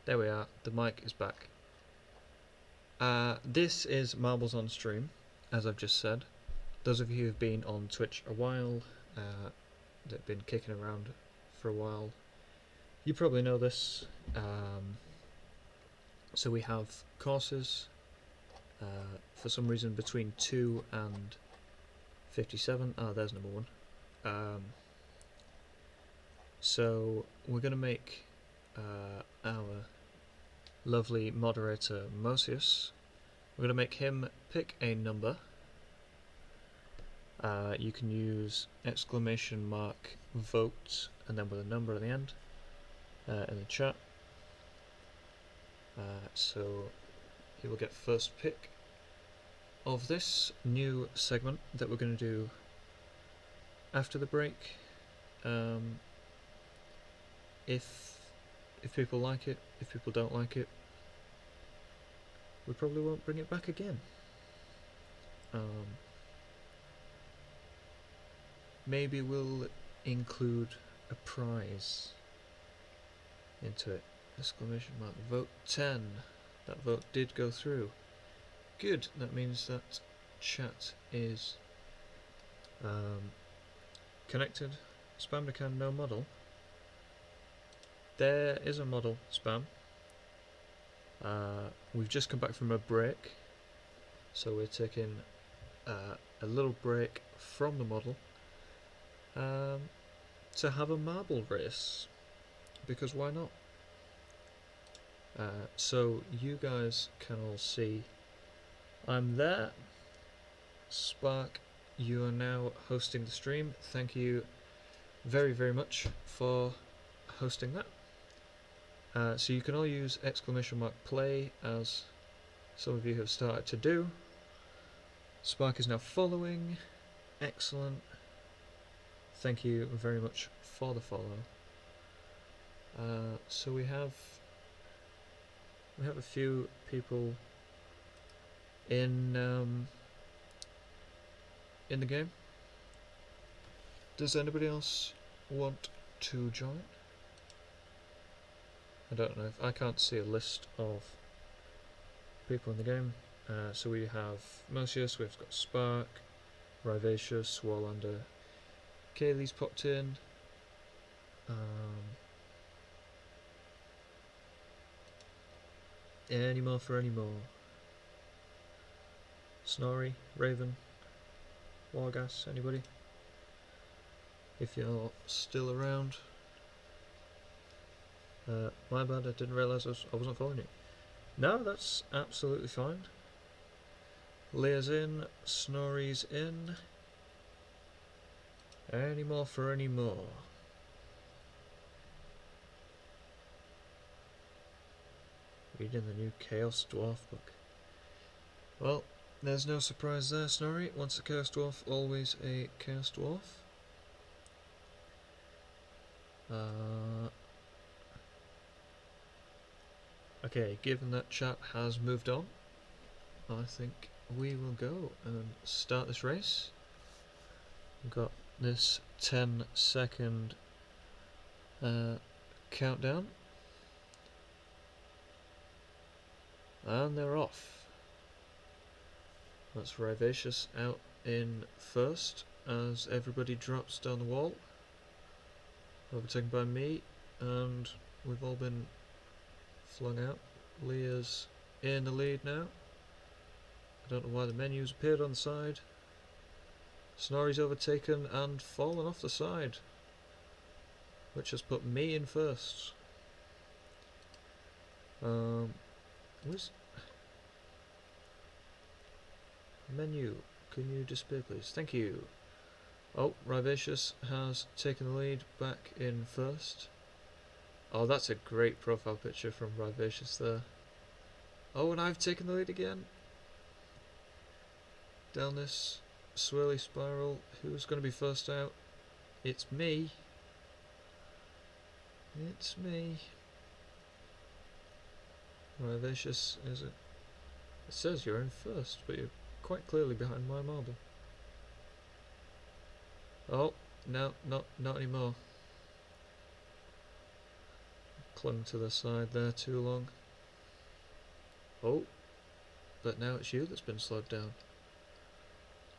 there we are, the mic is back. This is Marbles on Stream, as I've just said. Those of you who've been on Twitch a while, that have been kicking around for a while, you probably know this. So we have courses, for some reason between 2 and 57. There's number 1. So we're going to make our lovely moderator Mosius, we're going to make him pick a number. You can use !! vote and then with a number at the end in the chat. So he will get first pick of this new segment that we're going to do after the break. If people like it, if people don't like it, we probably won't bring it back again. Maybe we'll include a prize into it. ! Vote 10. That vote did go through. Good, that means that chat is connected. Spam to can, no model. There is a model, Spam. We've just come back from a break, so we're taking a little break from the model to have a marble race, because why not? So you guys can all see I'm there. Spark, you are now hosting the stream. Thank you very, very much for hosting that. So you can all use !play, as some of you have started to do. Spark is now following. Excellent. Thank you very much for the follow. So we have a few people in the game. Does anybody else want to join? I don't know, if I can't see a list of people in the game. So we have Mosius, we've got Spark, Rivacious, Warlander, Kaylee's popped in. Any more for any more? Snorri, Raven, Wargas, anybody? If you're still around. My bad, I didn't realise I wasn't following you. No, that's absolutely fine. Leah's in, Snorri's in. Any more for any more? Reading the new Chaos Dwarf book. Well, there's no surprise there, Snorri. Once a Chaos Dwarf, always a Chaos Dwarf. Okay, given that chat has moved on, I think we will go and start this race. We've got this 10-second countdown. And they're off. That's Rivacious out in first as everybody drops down the wall. Overtaken by me, and we've all been flung out. Leah's in the lead now. I don't know why the menu's appeared on the side. Snorri's overtaken and fallen off the side, which has put me in first. Where's menu? Can you display, please? Thank you. Oh, Rivacious has taken the lead, back in first. Oh, that's a great profile picture from Rivacious there. Oh, and I've taken the lead again. Down this swirly spiral. Who's going to be first out? It's me. It's me. Rivacious, is it? It says you're in first, but you're quite clearly behind my marble. Oh, no, not anymore. Clung to the side there too long. Oh, but now it's you that's been slowed down.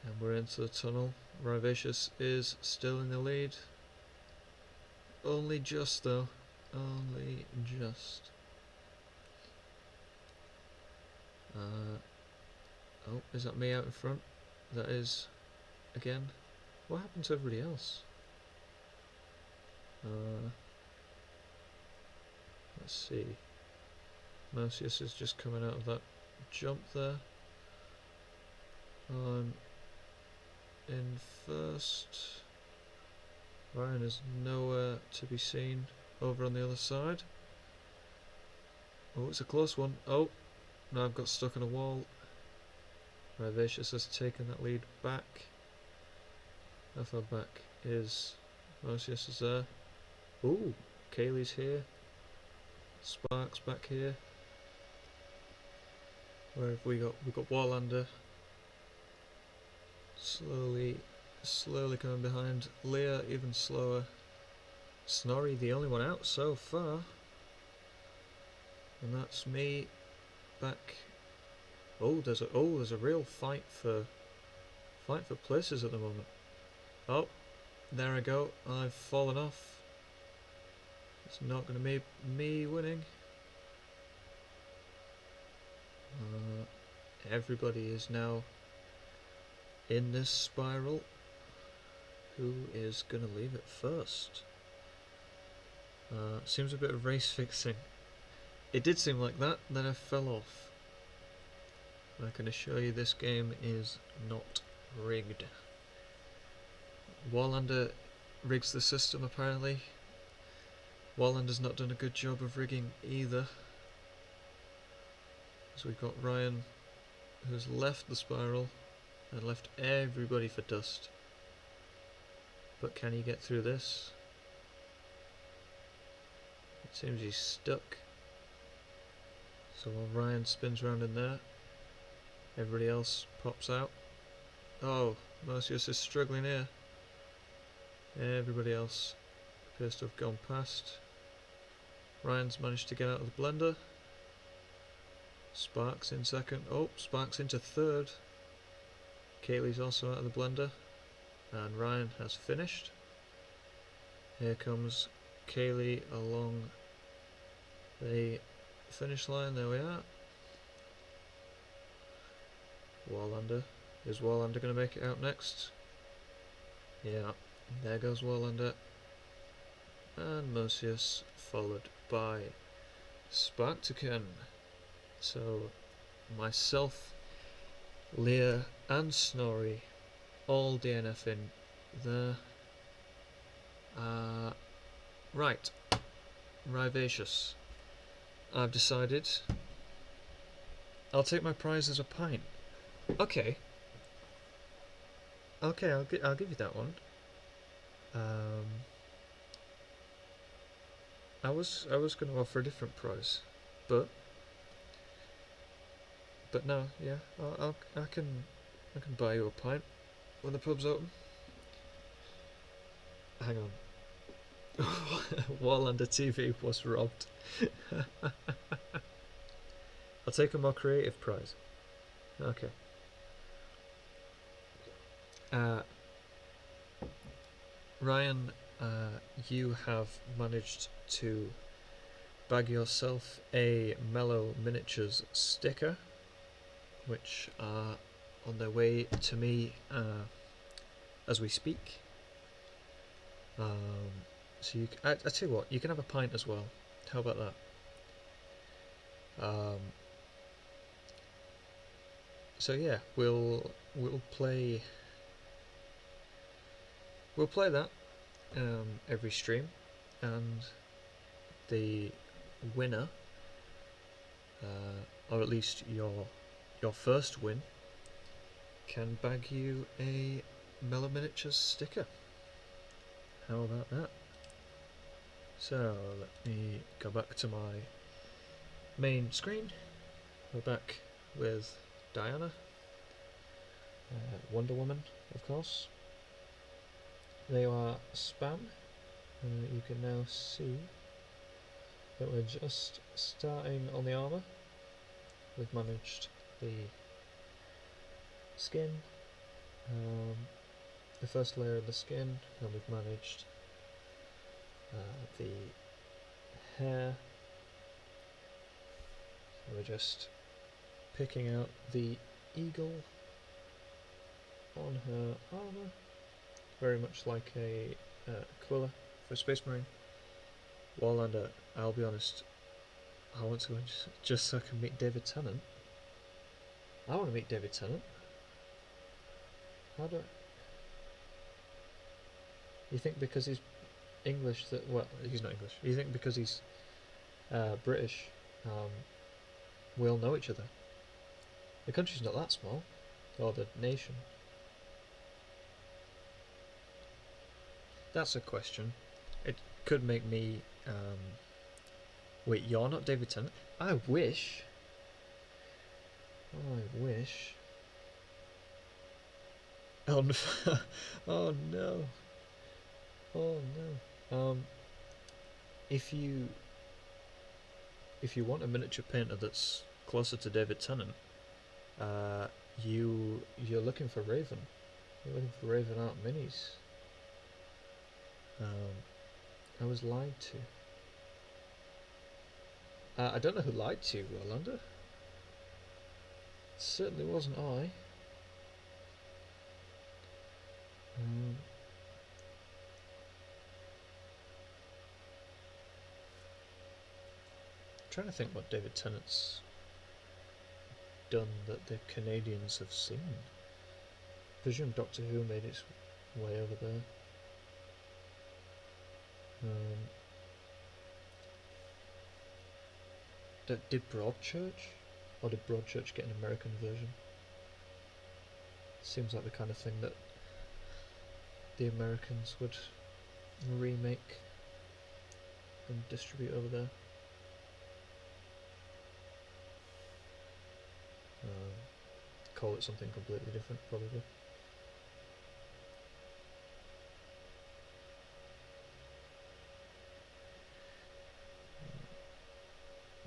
And we're into the tunnel. Rivacious is still in the lead. Only just though. Only just. Oh, is that me out in front? That is, again. What happened to everybody else? Let's see. Mosius is just coming out of that jump there. I'm in first. Ryan is nowhere to be seen over on the other side. Oh, it's a close one. Oh, now I've got stuck on a wall. Rivacious has taken that lead back. How far back is Mosius? Is there? Ooh, Kaylee's here. Spark's back here. Where have we got? We've got Warlander. Slowly coming behind. Leah even slower. Snorri the only one out so far. And that's me back. Oh, there's a real fight for places at the moment. Oh, there I go. I've fallen off. It's not going to be me winning. Everybody is now in this spiral. Who is going to leave it first? Seems a bit of race fixing. It did seem like that, then I fell off. I can assure you this game is not rigged. Warlander rigs the system apparently. Wallander's not done a good job of rigging either. So we've got Ryan, who's left the spiral and left everybody for dust. But can he get through this? It seems he's stuck. So while Ryan spins around in there, everybody else pops out. Oh, Mercius is struggling here. Everybody else appears to have gone past. Ryan's managed to get out of the blender. Sparks in second. Oh, Sparks into third. Kaylee's also out of the blender. And Ryan has finished. Here comes Kaylee along the finish line. There we are. Wallander. Is Wallander going to make it out next? Yeah, there goes Wallander. And Mercius, followed by Sparktaken. So, myself, Lear, and Snorri all DNFing there. Right, Rivacious. I've decided I'll take my prize as a pint. Okay. Okay, I'll give you that one. I was going to offer a different prize, but no, yeah, I can buy you a pint when the pub's open. Hang on. Wallander TV was robbed. I'll take a more creative prize. Okay. Ryan, you have managed to bag yourself a Mellow Miniatures sticker, which are on their way to me as we speak. So you, I tell you what, you can have a pint as well. How about that? So yeah, we'll play that every stream, and the winner, or at least your first win, can bag you a Mellow Miniatures sticker. How about that? So let me go back to my main screen. We're back with Diana, Wonder Woman, of course. They are spam. You can now see that we're just starting on the armour. We've managed the skin, the first layer of the skin, and we've managed the hair. So we're just picking out the eagle on her armour, very much like a Aquila for a Space Marine. Wallander, I'll be honest, I want to go just so I can meet David Tennant. I want to meet David Tennant. How do I... You think because he's English that... Well, he's not English. You think because he's British, we'll know each other? The country's not that small. Or the nation. That's a question. It could make me... Wait, you're not David Tennant? I wish. I wish. Oh no. Oh no. Oh no. If you want a miniature painter that's closer to David Tennant, you're looking for Raven. You're looking for Raven Art Minis. I was lied to. I don't know who lied to you, Wallander. It certainly wasn't I. Trying to think what David Tennant's done that the Canadians have seen. I presume Doctor Who made its way over there. Did Broadchurch? Or did Broadchurch get an American version? Seems like the kind of thing that the Americans would remake and distribute over there. Call it something completely different, probably.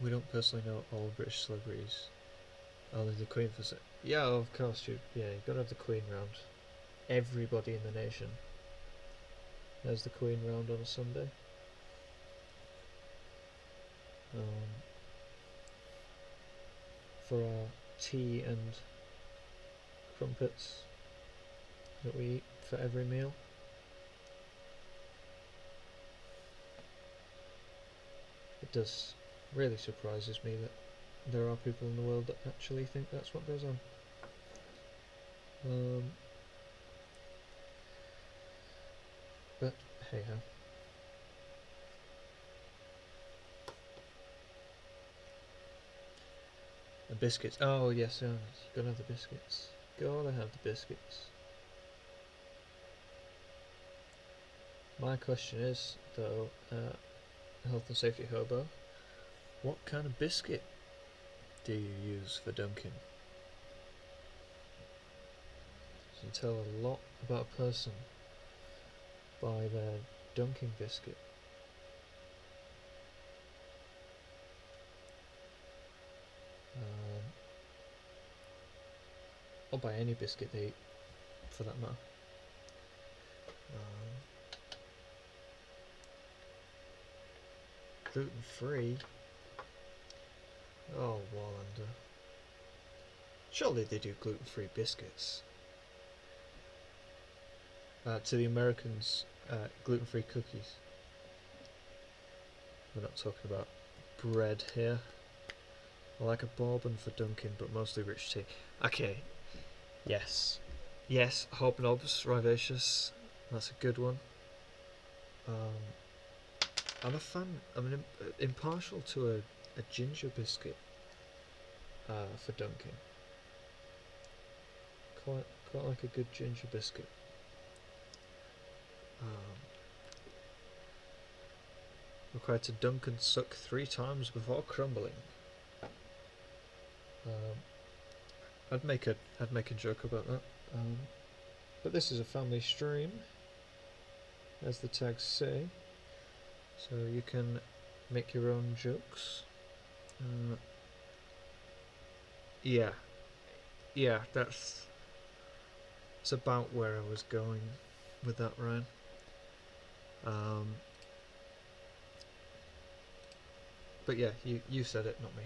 We don't personally know all British celebrities. Only the Queen for yeah, of course you've got to have the Queen round. Everybody in the nation. There's the Queen round on a Sunday. For our tea and crumpets that we eat for every meal. It does really surprises me that there are people in the world that actually think that's what goes on. But hey ho. The biscuits. Oh yes, you're gonna have the biscuits. Gotta have the biscuits. My question is, though, health and safety hobo, what kind of biscuit do you use for dunking? You can tell a lot about a person by their dunking biscuit. Or by any biscuit they eat, for that matter. Gluten-free? Oh, Wallander. Surely they do gluten-free biscuits. To the Americans, gluten-free cookies. We're not talking about bread here. I like a bourbon for dunking, but mostly rich tea. Okay, yes. Yes, hobnobs, vivacious. That's a good one. I'm a fan, I'm impartial to a ginger biscuit for dunking. Quite like a good ginger biscuit. Required to dunk and suck 3 times before crumbling. I'd make a joke about that. But this is a family stream, as the tags say, so you can make your own jokes. Yeah, that's about where I was going with that, Ryan. But yeah, you said it, not me.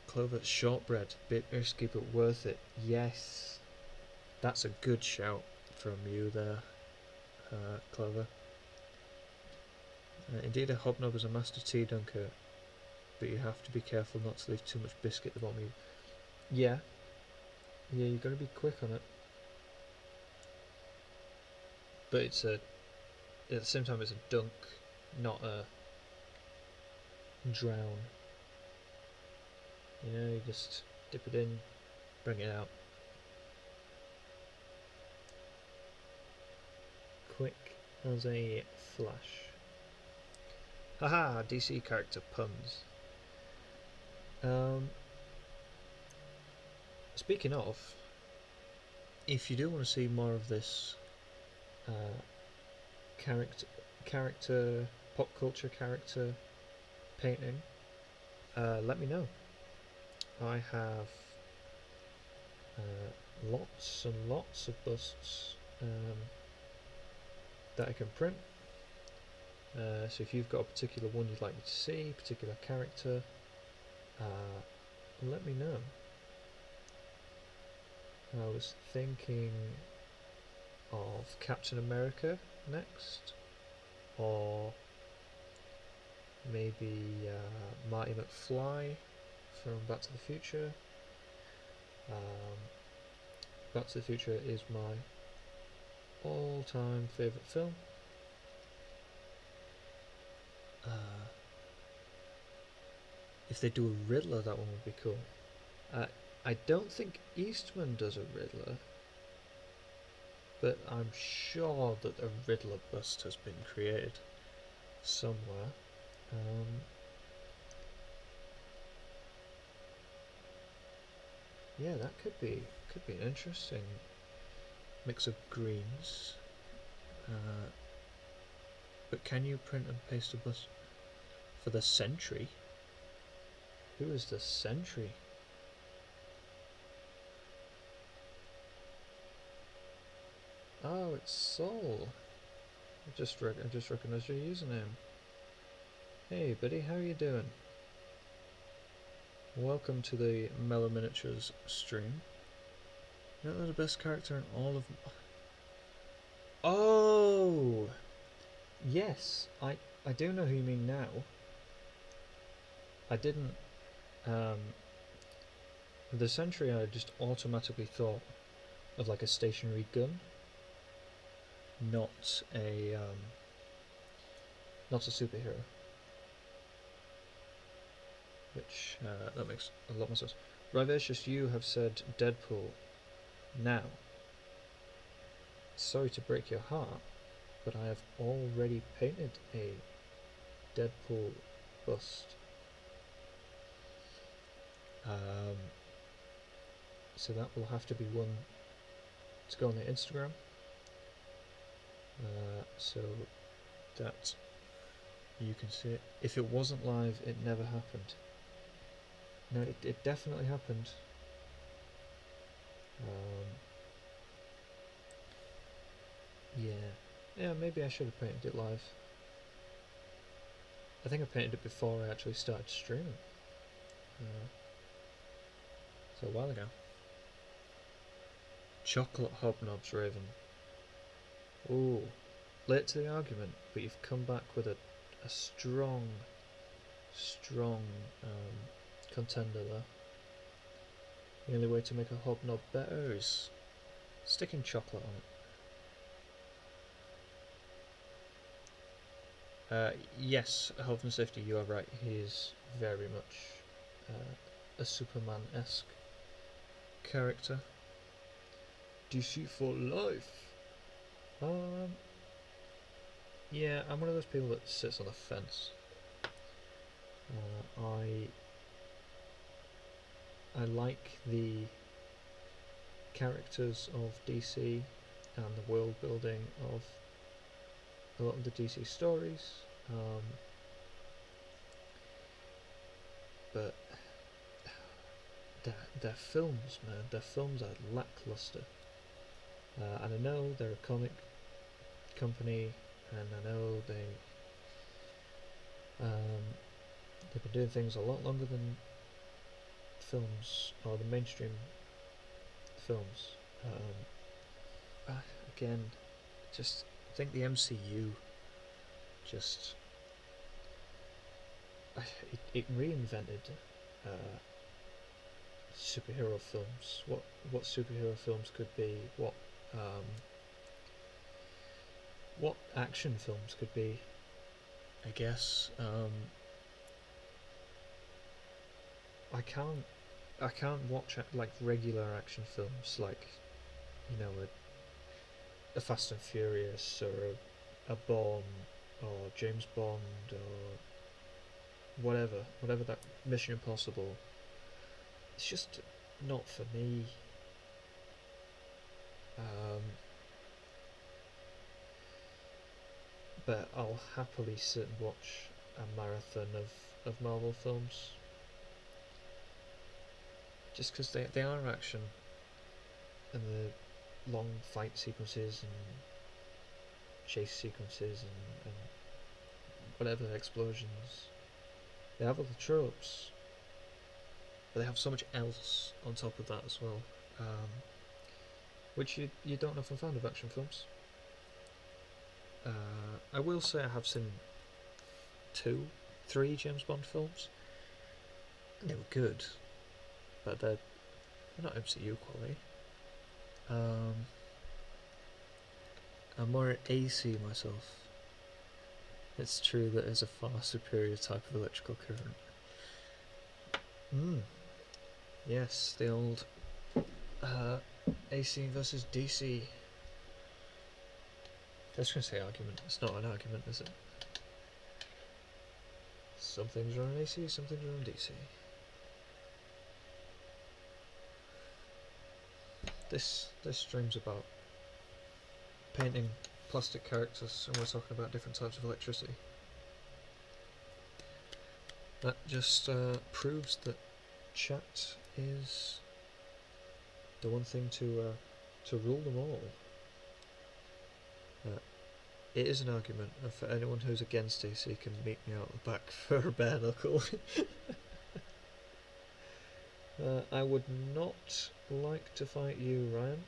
Clover shortbread, bit risky but worth it. Yes, that's a good shout from you there, Clover. Indeed, a hobnob is a master tea dunker, but you have to be careful not to leave too much biscuit at the bottom. Yeah, you've got to be quick on it. But at the same time, it's a dunk, not a drown. You just dip it in, bring it out. Quick as a flash. Haha, DC character puns. Speaking of, if you do want to see more of this character, pop culture character painting, let me know. I have lots and lots of busts that I can print. So if you've got a particular one you'd like me to see, particular character, let me know. I was thinking of Captain America next, or maybe Marty McFly from Back to the Future. Back to the Future is my all-time favourite film. If they do a Riddler, that one would be cool. I don't think Eastman does a Riddler, but I'm sure that a Riddler bust has been created somewhere. Yeah, that could be an interesting mix of greens. But can you print and paste a bust for the Sentry? Who is the Sentry? Oh, it's Sol. I just recognised your username. Hey buddy, how are you doing? Welcome to the Mellow Miniatures stream. You know they're the best character in all of... Oh! Yes, I do know who you mean now. I didn't... the Sentry, I just automatically thought of like a stationary gun. Not a superhero. Which, that makes a lot more sense. Rivacious, you have said Deadpool. Now, sorry to break your heart, but I have already painted a Deadpool bust. So that will have to be one to go on the Instagram. So that you can see it. If it wasn't live, it never happened. No, it definitely happened. Yeah, maybe I should have painted it live. I think I painted it before I actually started streaming. So a while ago. Chocolate Hobnobs, Raven. Ooh, late to the argument, but you've come back with a strong contender there. The only way to make a hobnob better is sticking chocolate on it. Yes, Health and Safety, you are right. He is very much a Superman-esque character. DC for life. Yeah, I'm one of those people that sits on the fence. I like the characters of DC and the world building of a lot of the DC stories, but their films, man, their films are lackluster. And I know they're a comic company, and I know they've been doing things a lot longer than films, or the mainstream films. Again, just I think the MCU just it reinvented superhero films. What superhero films could be, what action films could be, I guess. I can't watch like regular action films, like, you know, a Fast and Furious, or a Bond, or James Bond, or whatever that Mission Impossible. It's just not for me. But I'll happily sit and watch a marathon of Marvel films, just because they are action, and the long fight sequences and chase sequences and whatever explosions. They have all the tropes, but they have so much else on top of that as well, which you don't often find of action films. I will say I have seen 3 James Bond films. They were good, but they're not MCU quality. I'm more AC myself. It's true that there's a far superior type of electrical current. Yes, the old AC versus DC. I was going to say argument. It's not an argument, is it? Some things are on AC, some things are on DC. This stream's about painting plastic characters, and we're talking about different types of electricity. That just proves that chat is the one thing to rule them all. It is an argument, and for anyone who's against AC can meet me out the back for a bare knuckle. I would not like to fight you, Ryan.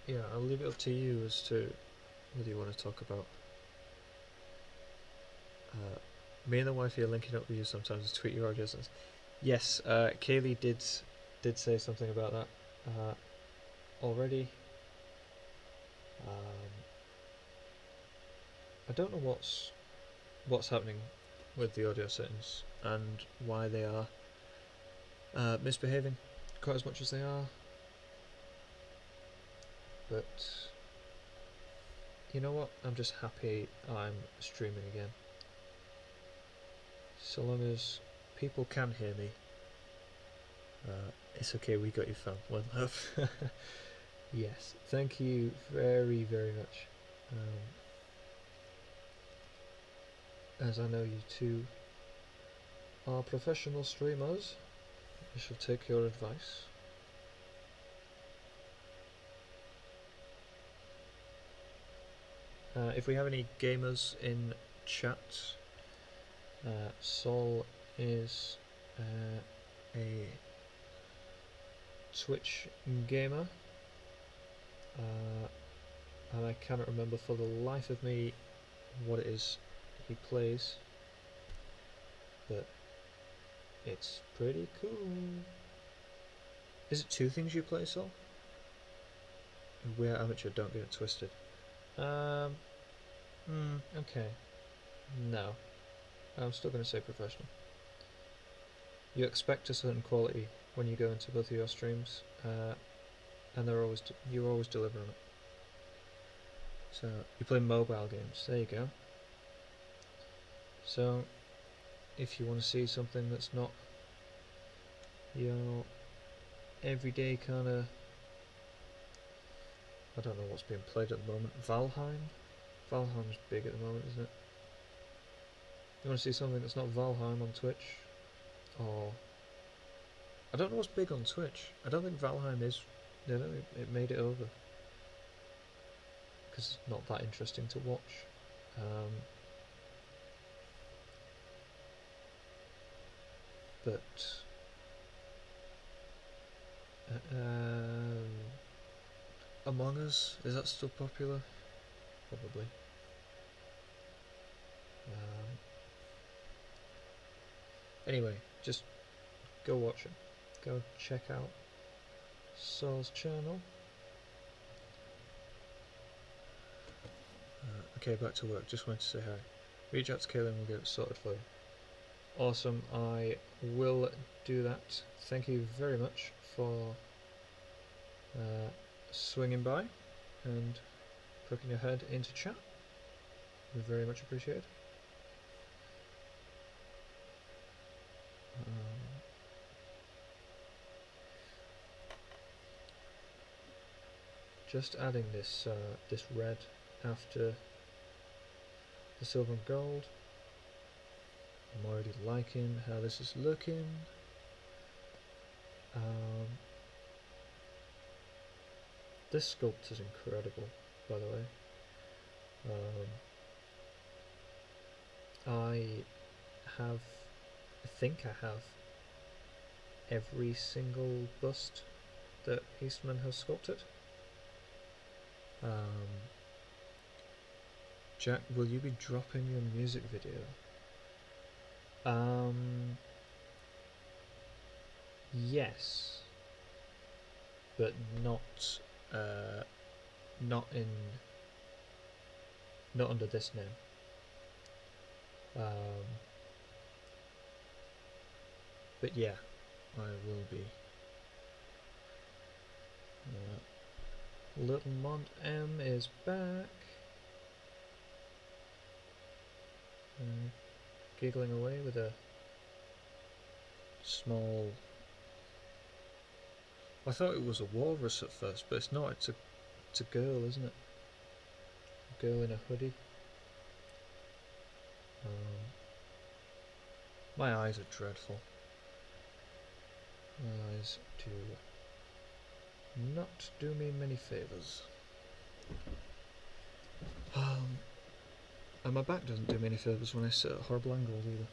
Yeah, I'll leave it up to you as to whether you want to talk about. Me and the wifey are linking up with you sometimes to tweet your audio. Yes, Kaylee did say something about that already. I don't know what's happening with the audio settings and why they are misbehaving quite as much as they are, but you know what, I'm just happy I'm streaming again. So long as people can hear me, it's okay, we got your phone. One love. Yes, thank you very, very much. As I know you two are professional streamers, I shall take your advice. If we have any gamers in chat, Sol is a Twitch gamer, and I cannot remember for the life of me what it is he plays, but it's pretty cool. Is it two things you play, Sol? We're amateur, don't get it twisted. Okay. No. I'm still going to say professional. You expect a certain quality when you go into both of your streams, and you're always delivering it. So, you play mobile games, there you go. So, if you want to see something that's not your everyday kind of, I don't know what's being played at the moment, Valheim? Valheim's big at the moment, isn't it? You want to see something that's not Valheim on Twitch? Or, I don't know what's big on Twitch. I don't think Valheim is, I don't think it made it over, because it's not that interesting to watch. But Among Us, is that still popular? Probably. Anyway, just go watch it. Go check out Sol's channel. Okay, back to work. Just wanted to say hi. Reach out to Kayla and we'll get it sorted for you. Awesome, I will do that. Thank you very much for swinging by and poking your head into chat. Very much appreciated. Just adding this this red after the silver and gold. I'm already liking how this is looking. This sculpt is incredible, by the way. I think I have every single bust that Eastman has sculpted. Jack, will you be dropping your music video? Yes, but not in not under this name. But yeah, I will be. Little Mont M is back. Giggling away with a small... I thought it was a walrus at first, but it's not. It's a girl, isn't it? A girl in a hoodie. My eyes are dreadful. My eyes do not do me many favours. And my back doesn't do me any favours when I sit at horrible angles either.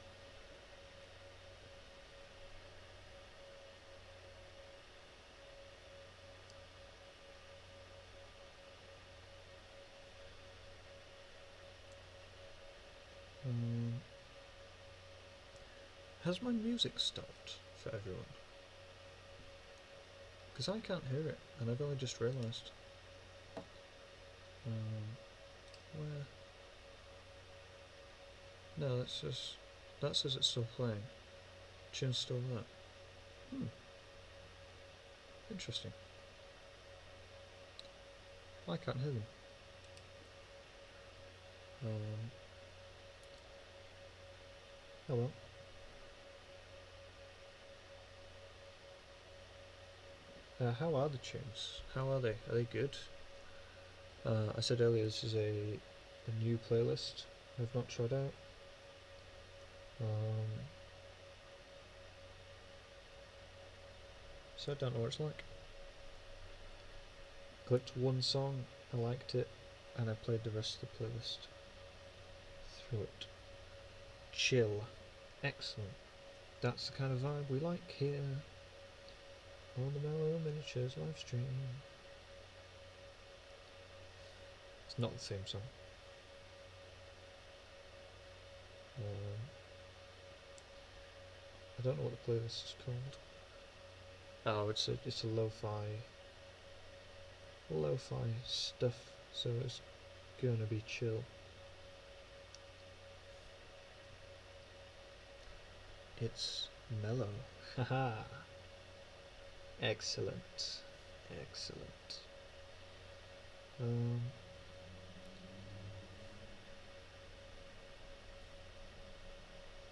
Has my music stopped for everyone? Because I can't hear it, and I've only just realised. Where? No, that says it's still playing. Tune's still there. Interesting. I can't hear them. Oh well. How are the tunes? How are they? Are they good? I said earlier this is a new playlist I've not tried out. So I don't know what it's like. Clicked one song, I liked it, and I played the rest of the playlist through it. Chill. Excellent. That's the kind of vibe we like here on the Mellow Miniatures live stream. It's not the theme song. I don't know what the playlist is called. Oh, it's a lo-fi stuff, so it's gonna be chill. It's mellow. Haha. Excellent. Excellent.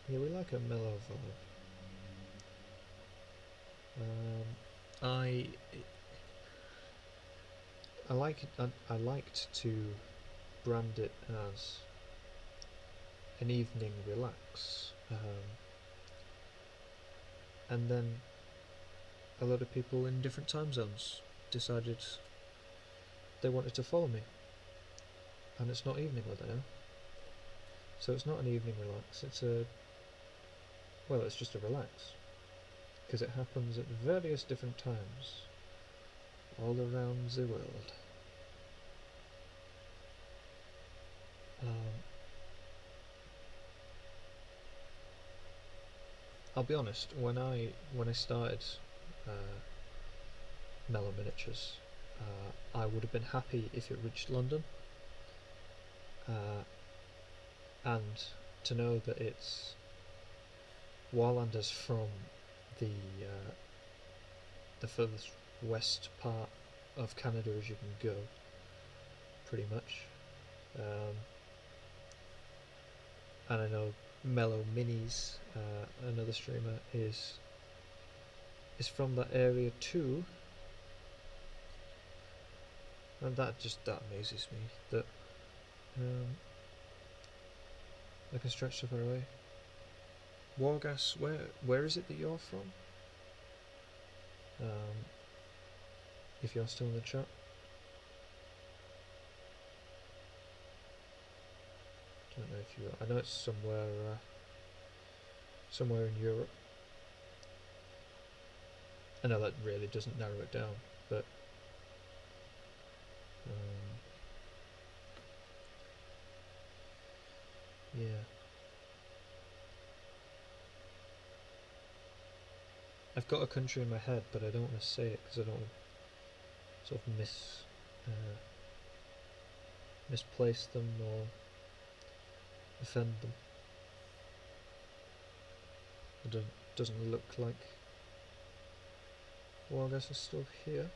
Yeah, we like a mellow vibe. I like it. I liked to brand it as an evening relax, and then a lot of people in different time zones decided they wanted to follow me, and it's not evening where they are, so it's not an evening relax. It's just a relax, because it happens at various different times all around the world. I'll be honest, when I started Mellow Miniatures, I would have been happy if it reached London, and to know that it's Warlanders from the furthest west part of Canada as you can go, pretty much. And I know Mellow Minis, another streamer, is from that area too, and that amazes me that I can stretch so far away. Wargas, where is it that you're from? If you're still in the chat. Don't know if you are. I know it's somewhere in Europe. I know that really doesn't narrow it down, but yeah. I've got a country in my head, but I don't want to say it because I don't want to sort of misplace them or offend them. It doesn't look like Wargas is still here.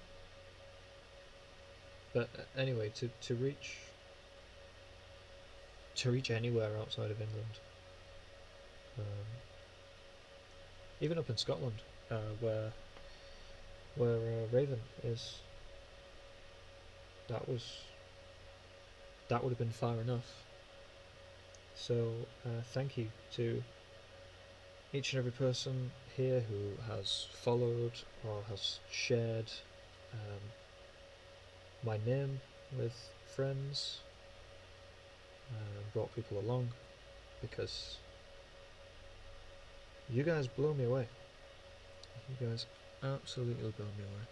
But anyway, to reach anywhere outside of England, even up in Scotland, where Raven is, that would have been far enough. So thank you to each and every person here who has followed or has shared my name with friends, brought people along, because you guys blow me away. You guys absolutely blow me away.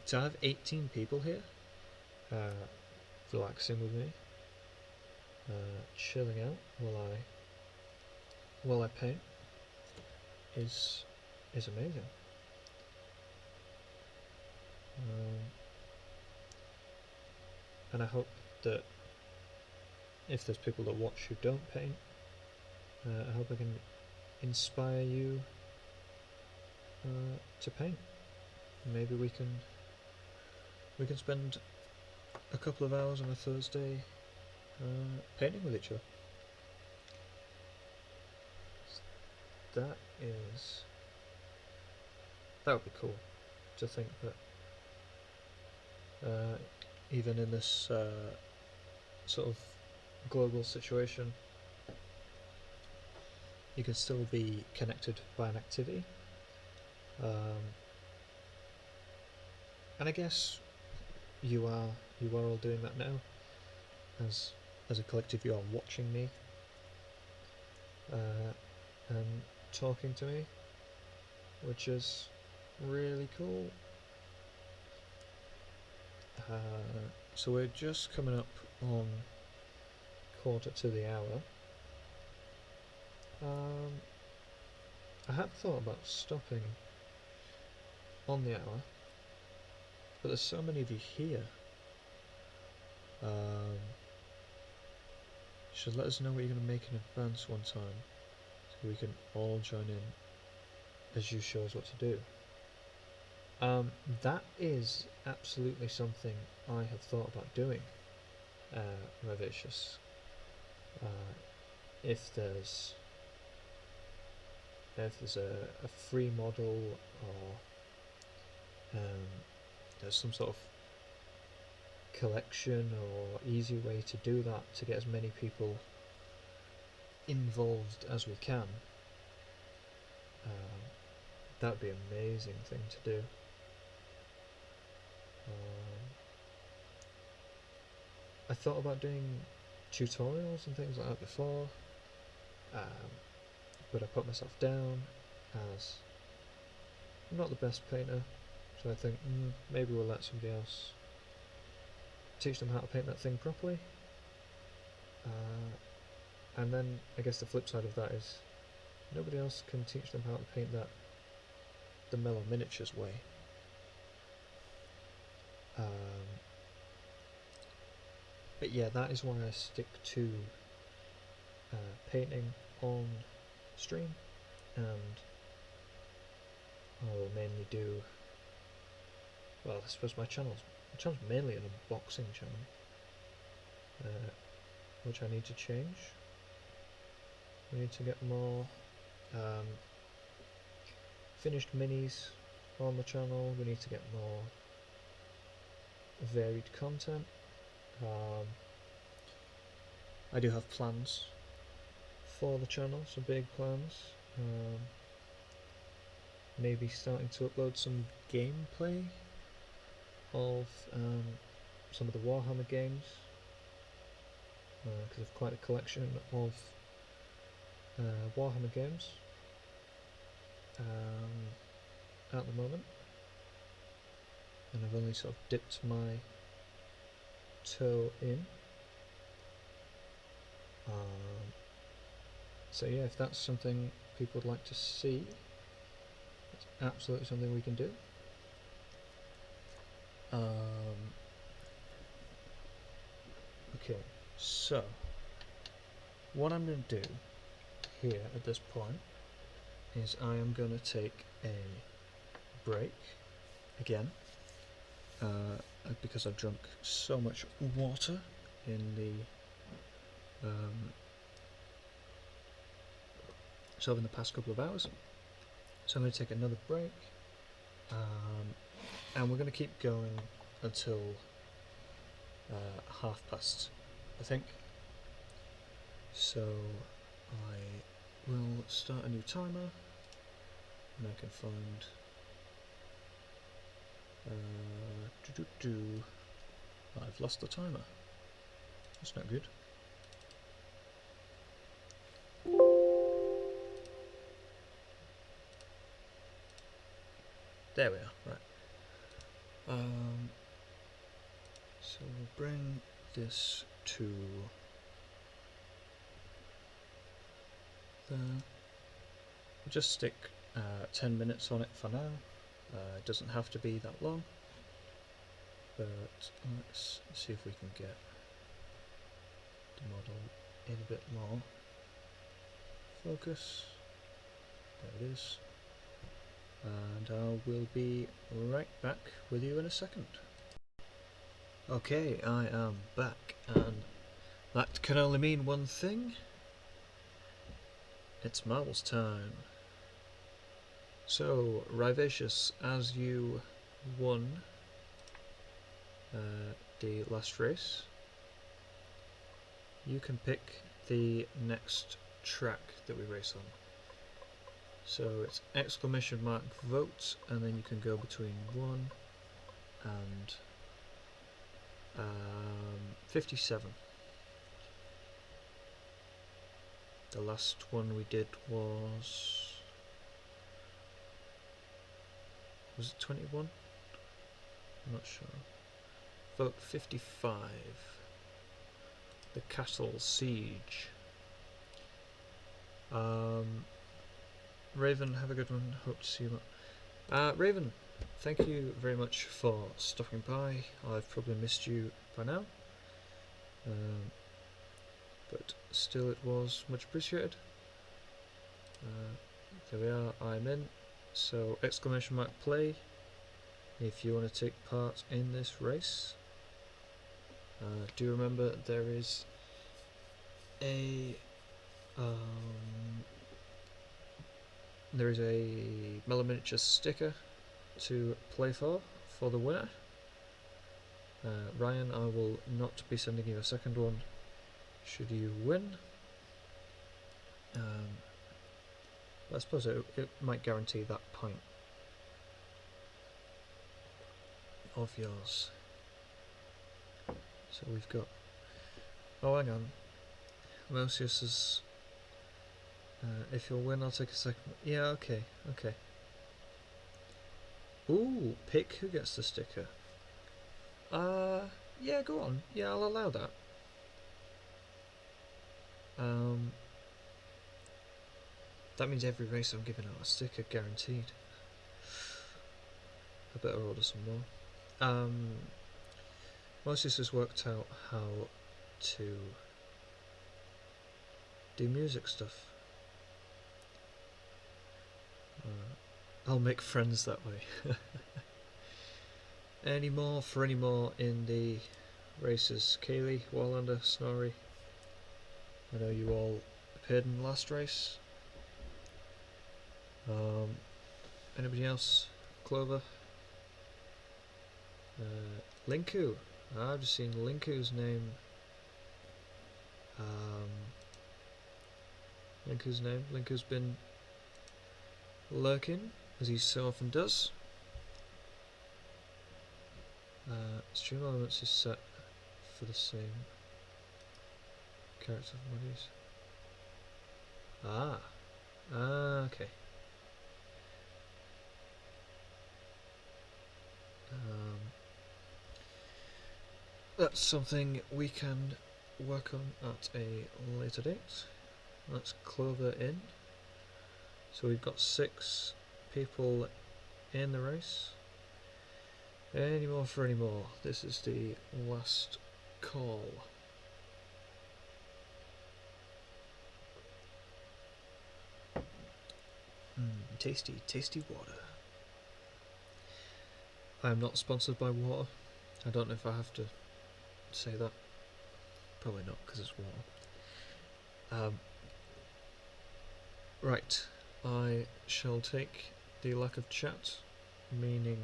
To have 18 people here, relaxing with me, chilling out while I paint, is amazing. And I hope that if there's people that watch who don't paint, I hope I can inspire you to paint. Maybe we can spend a couple of hours on a Thursday painting with each other. That would be cool, to think that even in this sort of global situation, you can still be connected by an activity. And I guess you are all doing that now. As a collective, you are watching me and talking to me, which is really cool. So we're just coming up on 1:45. I had thought about stopping on the hour, but there's so many of you here. Should let us know what you're going to make in advance one time, so we can all join in as you show us what to do. That is absolutely something I have thought about doing, Ravicious. If there's a free model, or there's some sort of collection or easy way to do that, to get as many people involved as we can, that would be an amazing thing to do. I thought about doing tutorials and things like that before, but I put myself down as I'm not the best painter, so I think maybe we'll let somebody else teach them how to paint that thing properly. And then I guess the flip side of that is nobody else can teach them how to paint that the Mellow miniatures way. But yeah, that is why I stick to painting on stream, and I will mainly do, well, I suppose my channel's mainly an unboxing channel, which I need to change. We need to get more finished minis on the channel. We need to get more varied content. I do have plans for the channel, some big plans. Maybe starting to upload some gameplay of some of the Warhammer games, because I've quite a collection of Warhammer games at the moment, and I've only sort of dipped my toe in. So yeah, if that's something people would like to see, it's absolutely something we can do. Okay, So, what I'm going to do here at this point is I am going to take a break again because I've drunk so much water in the in the past couple of hours. So I'm going to take another break, and we're going to keep going until past, I think. So I will start a new timer, and I can find I've lost the timer. That's not good. There we are. Right. So we'll bring this to there. We'll just stick 10 minutes on it for now. It doesn't have to be that long, but let's see if we can get the model in a bit more focus. There it is. And I will be right back with you in a second. Okay, I am back, and that can only mean one thing. It's marbles time. So, Rivacious, as you won the last race, you can pick the next track that we race on. So it's !mark vote, and then you can go between 1 and 57. The last one we did was it 21? I'm not sure. Vote 55. The Castle Siege. Raven, have a good one. Hope to see you. Raven, thank you very much for stopping by. I've probably missed you by now, but still it was much appreciated. There we are, I'm in. So !mark play if you want to take part in this race. Do remember there is a Mellow Miniature sticker to play for the winner. Ryan, I will not be sending you a second one should you win. I suppose it might guarantee that point of yours. So we've got... Oh, hang on. Mosius is... if you'll win, I'll take a second. Yeah, okay. Ooh, pick who gets the sticker. Yeah, go on. Yeah, I'll allow that. That means every race I'm giving out a sticker, guaranteed. I better order some more. Moses has worked out how to do music stuff. I'll make friends that way. Any more in the races? Kaylee, Wallander, Snorri. I know you all appeared in the last race. Anybody else? Clover? Linku. I've just seen Linku's name. Linku's been lurking, as he so often does. Stream elements is set for the same character modules. Okay. That's something we can work on at a later date. Let's Clover in. So we've got 6 people in the race. Any more for any more? This is the last call. tasty, tasty water. I am not sponsored by water. I don't know if I have to say that. Probably not, because it's water. Right, I shall take the lack of chat, meaning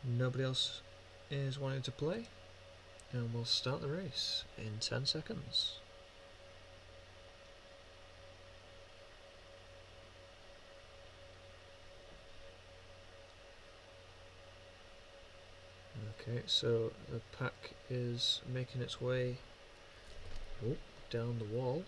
nobody else is wanting to play, and we'll start the race in 10 seconds. Okay, so the pack is making its way down the wall.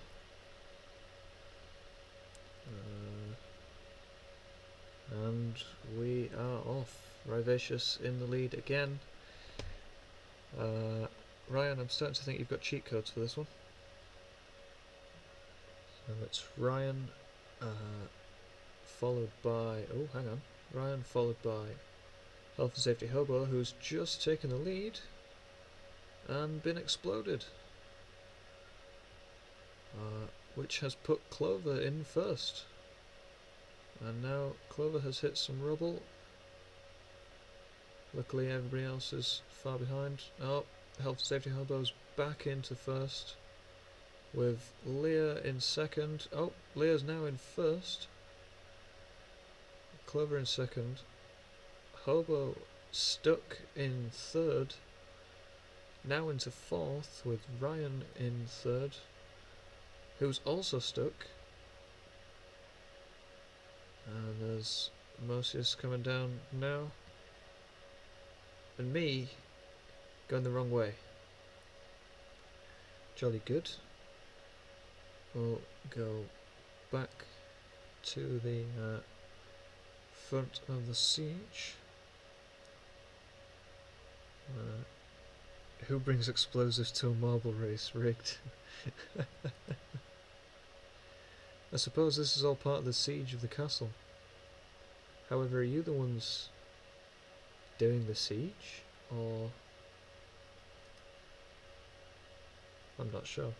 And we are off. Vivacious in the lead again. Ryan, I'm starting to think you've got cheat codes for this one. So it's Ryan, followed by... oh, hang on. Ryan followed by Health and Safety Hobo, who's just taken the lead and been exploded. Which has put Clover in first. And now Clover has hit some rubble. Luckily everybody else is far behind. Oh, Health and Safety Hobo's back into first, with Leah in second. Oh, Leah's now in first. Clover in second. Hobo stuck in third. Now into fourth, with Ryan in third, who's also stuck. And there's Mosius coming down now. And me going the wrong way. Jolly good. We'll go back to the front of the siege. Who brings explosives to a marble race? Rigged. I suppose this is all part of the siege of the castle. However, are you the ones doing the siege, or... I'm not sure.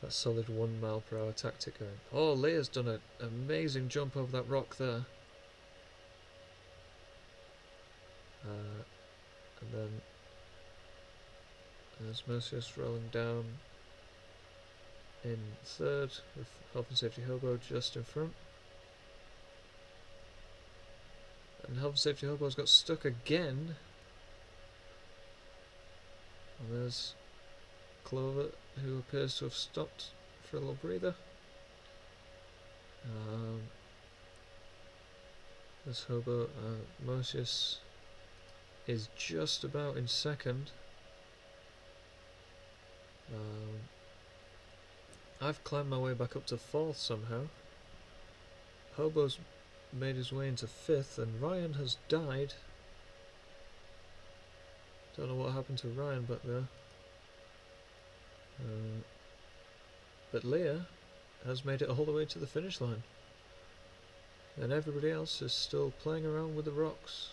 That solid 1 mile per hour tactic going. Oh, Leah's done an amazing jump over that rock there. And then there's Mosius rolling down in third, with Health and Safety Hobo just in front. And Health and Safety Hobo's got stuck again. And there's Clover, who appears to have stopped for a little breather. There's Hobo. Mosius is just about in second. I've climbed my way back up to fourth somehow. Hobo's made his way into fifth, and Ryan has died. Don't know what happened to Ryan back there. But Leah has made it all the way to the finish line. And everybody else is still playing around with the rocks.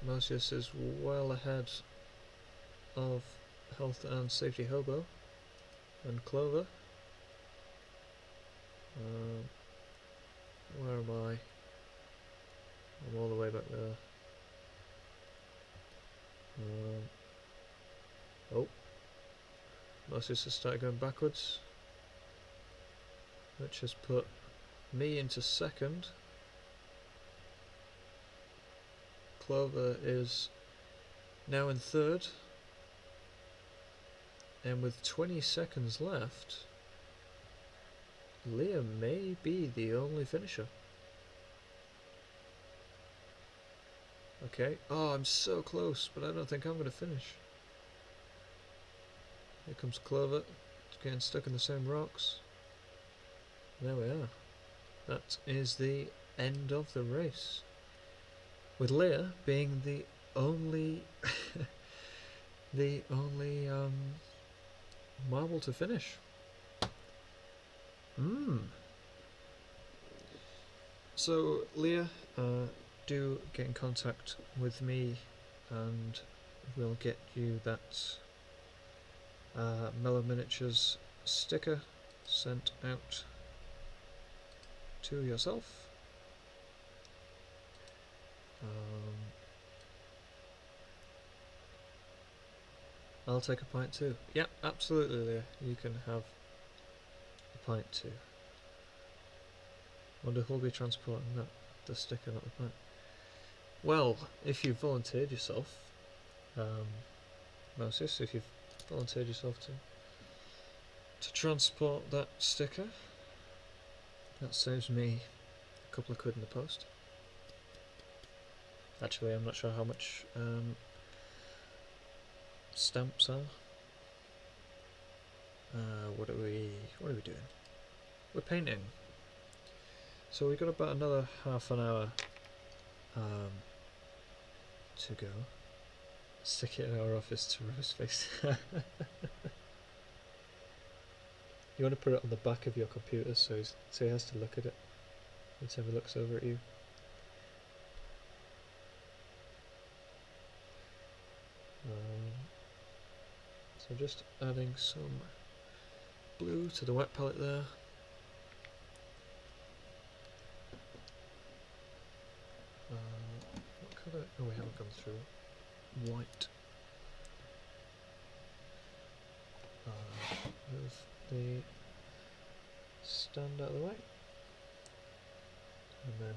Mosius is well ahead of Health and Safety Hobo and Clover. Where am I? I'm all the way back there. Oh, Mosius has started going backwards, which has put me into second. Clover is now in third, and with 20 seconds left, Leah may be the only finisher. Okay, oh, I'm so close, but I don't think I'm going to finish. Here comes Clover, it's getting stuck in the same rocks. There we are. That is the end of the race, with Leah being the only marble to finish. So Leah, do get in contact with me and we'll get you that Mellow Miniatures sticker sent out to yourself. I'll take a pint too. Yeah, absolutely, Leah. You can have a pint too. Wonder who'll be transporting that, the sticker, not the pint. Well, if you've volunteered yourself, Moses, if you've volunteered yourself to transport that sticker, that saves me a couple of quid in the post. Actually, I'm not sure how much stamps are. What are we doing? We're painting. So we've got about another half an hour to go. Stick it in our office to rub his face. You want to put it on the back of your computer so he has to look at it until he looks over at you. So just adding some blue to the wet palette there. What colour? Oh, we haven't gone through white. Move the stand out of the way, and then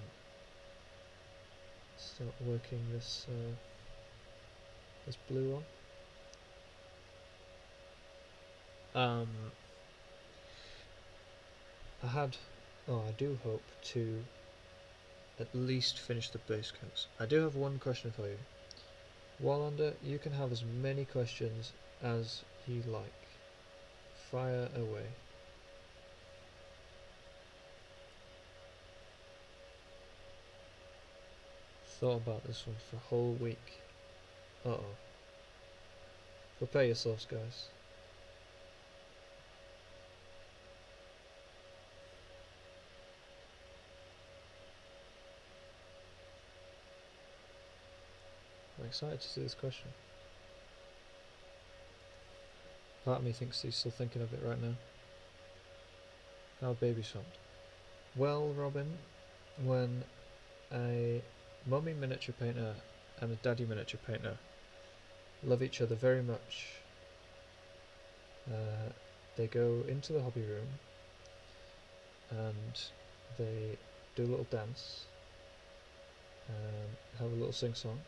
start working this this blue on. I do hope to at least finish the base coats. I do have one question for you. Wallander, you can have as many questions as you like. Fire away. Thought about this one for a whole week. Uh-oh. Prepare yourselves, guys. I'm excited to see this question. Part of me thinks he's still thinking of it right now. How are babies formed? Well, Robin, when a mummy miniature painter and a daddy miniature painter love each other very much, they go into the hobby room and they do a little dance and have a little sing-song,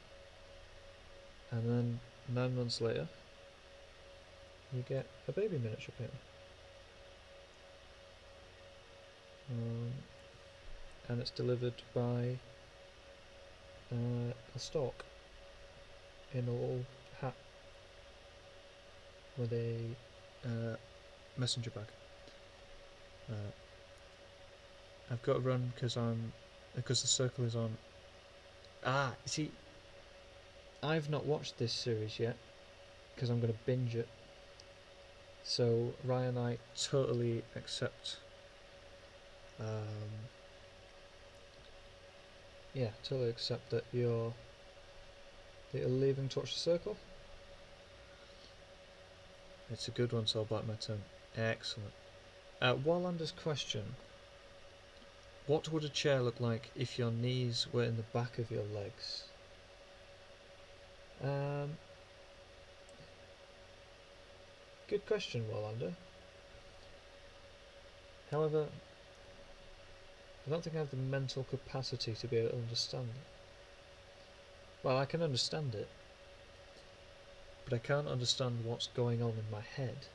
and then 9 months later you get a baby miniature painter. And it's delivered by a stork in a little hat with a messenger bag. I've got to run because the circle is on. See, I've not watched this series yet because I'm going to binge it. So Ryan, I totally accept. Totally accept that you're leaving to watch the circle. It's a good one, so I'll bite my tongue. Excellent. Wallander's question: what would a chair look like if your knees were in the back of your legs? Good question, Wallander. However, I don't think I have the mental capacity to be able to understand it. Well, I can understand it, but I can't understand what's going on in my head.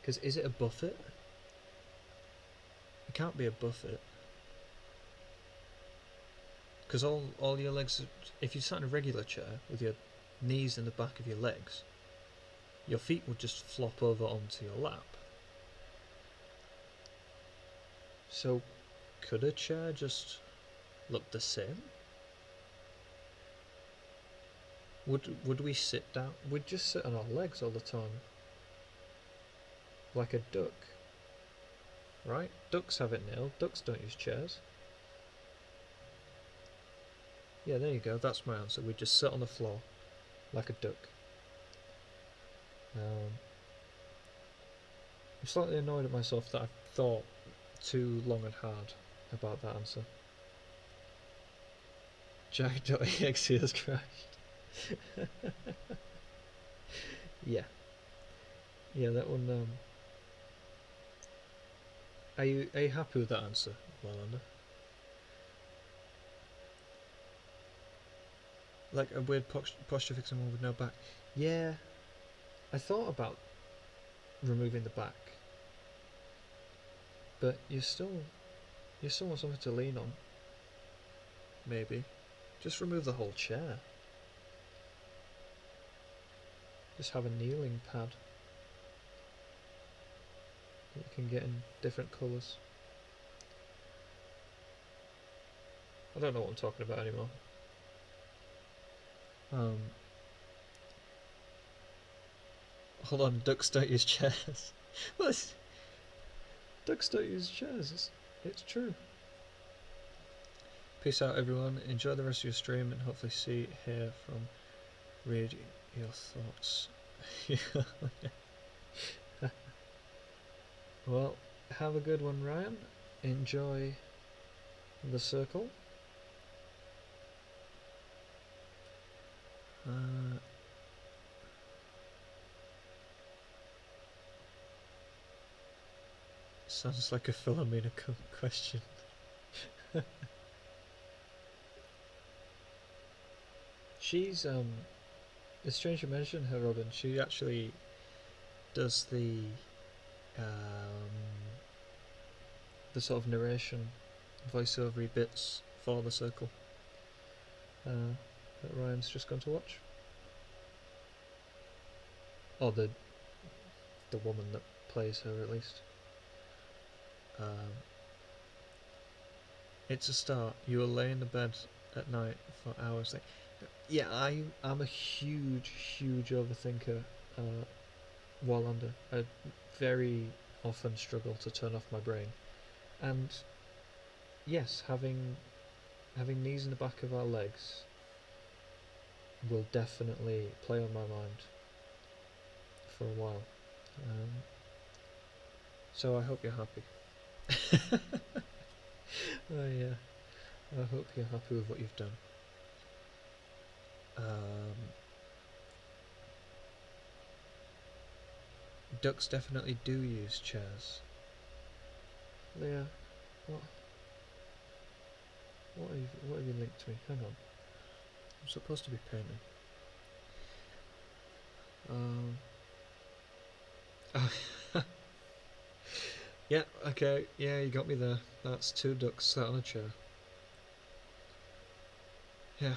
Because is it a buffet? It can't be a buffet. Because all your legs, if you sat in a regular chair with your knees in the back of your legs, your feet would just flop over onto your lap. So, could a chair just look the same? Would we sit down? We'd just sit on our legs all the time. Like a duck. Right? Ducks have it nailed. Ducks don't use chairs. Yeah, there you go. That's my answer. We'd just sit on the floor like a duck. I'm slightly annoyed at myself that I've thought too long and hard about that answer. Jack.exe has crashed. Yeah. Yeah, that one. Are you happy with that answer, Wallander? Like a weird posture fixing one with no back. Yeah, I thought about removing the back, but you still want something to lean on. Maybe just remove the whole chair. Just have a kneeling pad that you can get in different colours. I don't know what I'm talking about anymore. Hold on, ducks don't use chairs. Well, ducks don't use chairs. It's true. Peace out, everyone. Enjoy the rest of your stream, and hopefully hear from, read your thoughts. Well, have a good one, Ryan. Enjoy the circle. Sounds like a Philomena question. She's it's strange you mention her, Robin. She actually does the sort of narration, voiceover bits for the circle that Ryan's just gone to watch. Or the woman that plays her, at least. It's a start. You will lay in the bed at night for hours. Yeah, I'm a huge overthinker. Wallander. I very often struggle to turn off my brain, and yes, having knees in the back of our legs will definitely play on my mind for a while. So I hope you're happy. I hope you're happy with what you've done. Ducks definitely do use chairs. Leah, what have you linked to me? Hang on. I'm supposed to be painting. Yeah, okay, yeah, you got me there. That's 2 ducks sat on a chair. Yeah.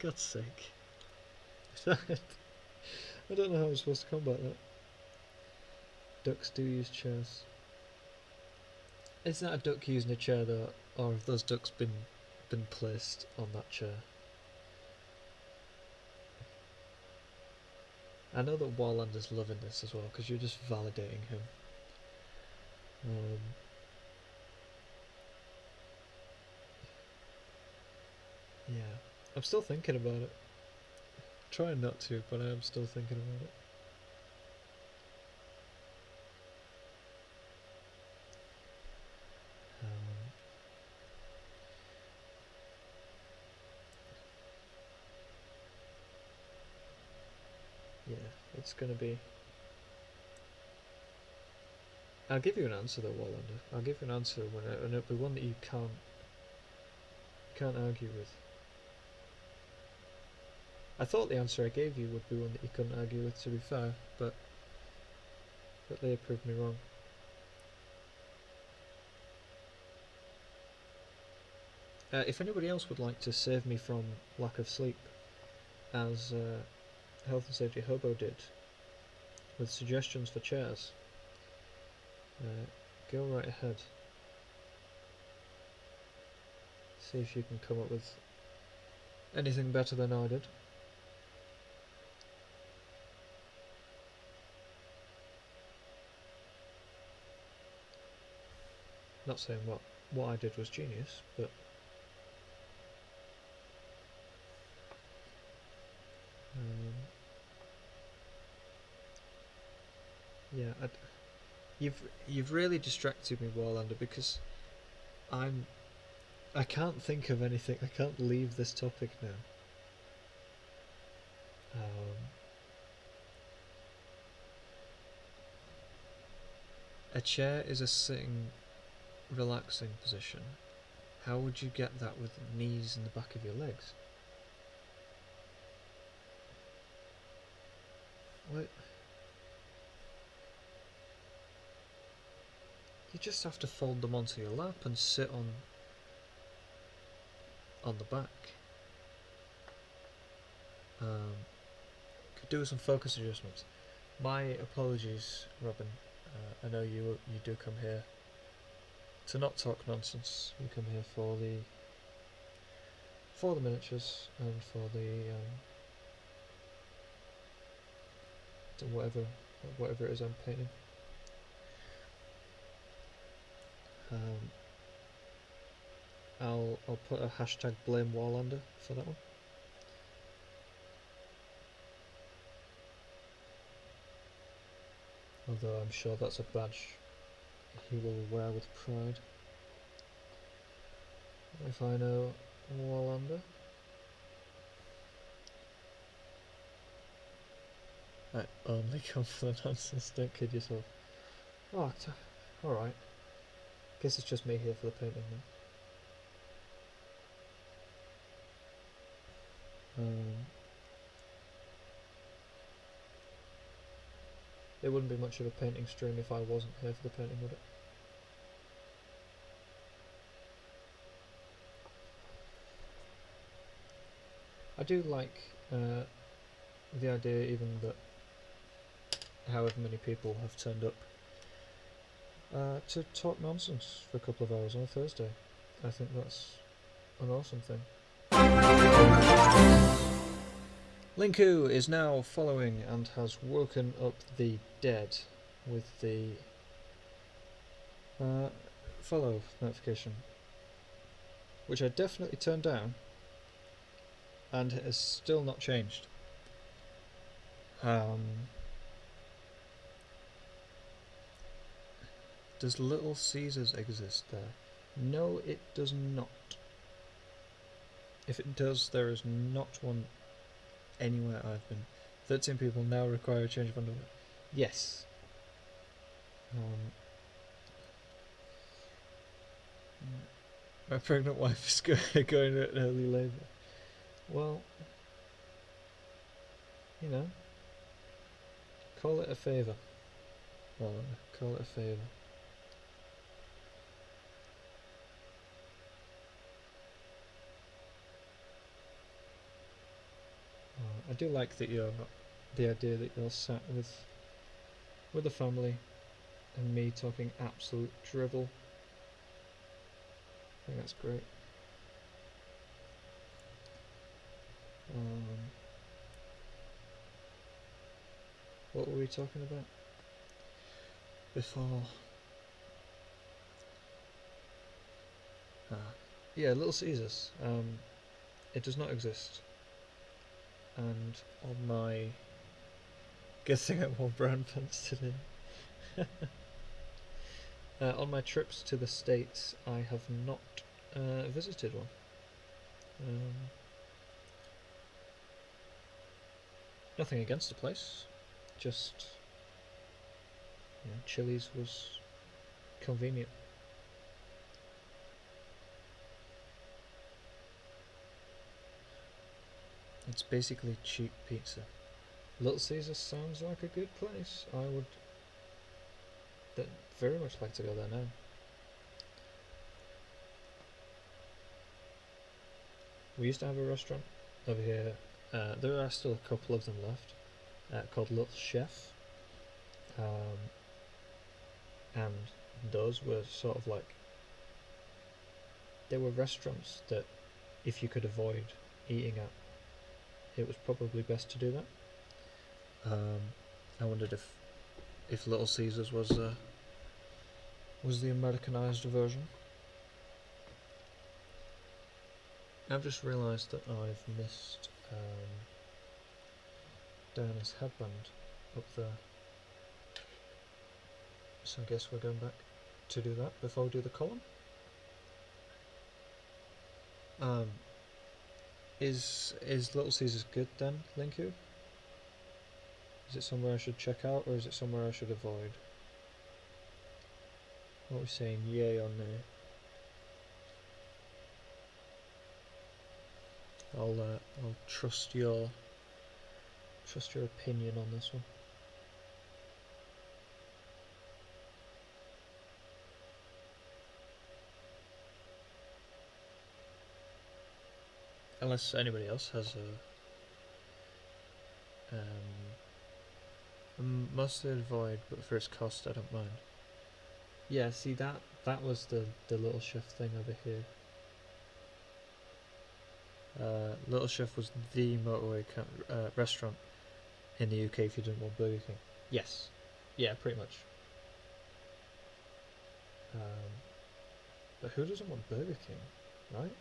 God's sake. I don't know how I'm supposed to combat that. Ducks do use chairs. Is that a duck using a chair though, or have those ducks been placed on that chair? I know that Warlander's loving this as well, because you're just validating him. Yeah, I'm still thinking about it. Trying not to, but I am still thinking about it. Yeah, it's going to be... I'll give you an answer though, Wallander. I'll give you an answer and it'll be one that you can't argue with. I thought the answer I gave you would be one that you couldn't argue with, to be fair, but they proved me wrong. If anybody else would like to save me from lack of sleep, as Health and Safety Hobo did, with suggestions for chairs, go right ahead. See if you can come up with anything better than I did. Not saying what I did was genius, but Yeah, you've really distracted me, Warlander, because I can't think of anything. I can't leave this topic now. A chair is a sitting, relaxing position. How would you get that with knees in the back of your legs? What? You just have to fold them onto your lap and sit on the back. Could do with some focus adjustments. My apologies, Robin. I know you do come here to not talk nonsense. You come here for the miniatures and for whatever it is I'm painting. I'll put a hashtag blame Warlander for that one. Although I'm sure that's a badge he will wear with pride. If I know Warlander. I only come for the nonsense, don't kid yourself. Oh, alright. Guess it's just me here for the painting then. It wouldn't be much of a painting stream if I wasn't here for the painting, would it? I do like the idea even that however many people have turned up to talk nonsense for a couple of hours on a Thursday. I think that's an awesome thing. Linku is now following and has woken up the dead with the follow notification, which I definitely turned down and it has still not changed. Does Little Caesars exist there? No, it does not. If it does, there is not one anywhere I've been. 13 people now require a change of underwear. Yes. My pregnant wife is going to an early labour. Well, you know, call it a favour. Well, call it a favour. I do like that the idea that you're sat with the family and me talking absolute drivel. I think that's great. What were we talking about before? Yeah, Little Caesars. It does not exist. And on my... Good thing I wore brown pants today. On my trips to the States, I have not visited one. Nothing against the place, just Chili's was convenient. It's basically cheap pizza. Little Caesars sounds like a good place. I would very much like to go there now. We used to have a restaurant over here. There are still a couple of them left, called Little Chef. And those were sort of like... They were restaurants that if you could avoid eating at, it was probably best to do that. I wondered if Little Caesars was the Americanized version. I've just realised that I've missed Diana's headband up there. So I guess we're going back to do that before we do the column. Is Little Caesars good then, Linku? Is it somewhere I should check out, or is it somewhere I should avoid? What are we saying, yay or nay? I'll trust your opinion on this one. Unless anybody else has a mostly avoid, but for its cost I don't mind. Yeah, see that was the Little Chef thing over here. Little Chef was the motorway restaurant in the UK if you didn't want Burger King. Yes. Yeah, pretty much. But who doesn't want Burger King, right?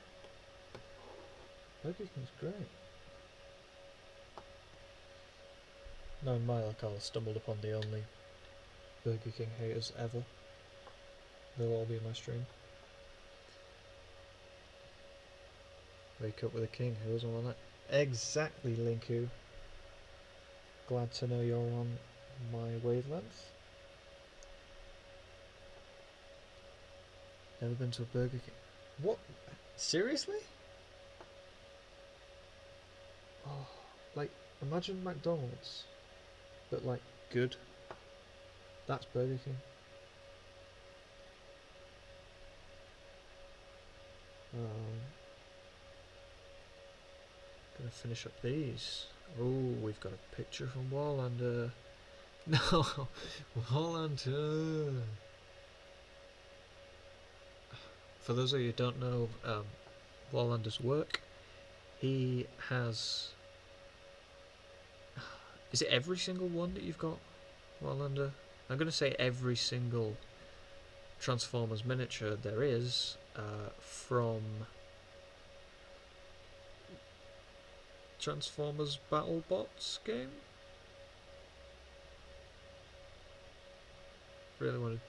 Burger King's great. Knowing my luck, I'll stumbled upon the only Burger King haters ever. They'll all be in my stream. Wake up with a king, who doesn't want that? Exactly, Linku. Glad to know you're on my wavelength. Never been to a Burger King. What? Seriously? Oh, like, imagine McDonald's, but like, good. That's Burger King. Gonna finish up these. Oh, we've got a picture from Wallander. No, Wallander. For those of you who don't know Wallander's work, he has... Is it every single one that you've got, Wallander? I'm going to say every single Transformers miniature there is from Transformers BattleBots game. Really want to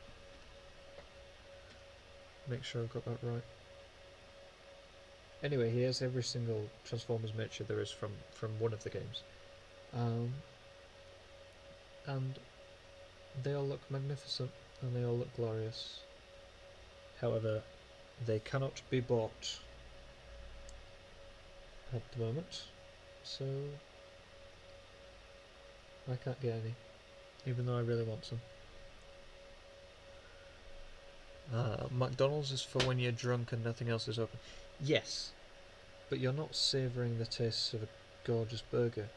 make sure I've got that right. Anyway, he has every single Transformers miniature there is from one of the games. And they all look magnificent and they all look glorious. However, they cannot be bought at the moment, so I can't get any, even though I really want some. McDonald's is for when you're drunk and nothing else is open. Yes, but you're not savouring the taste of a gorgeous burger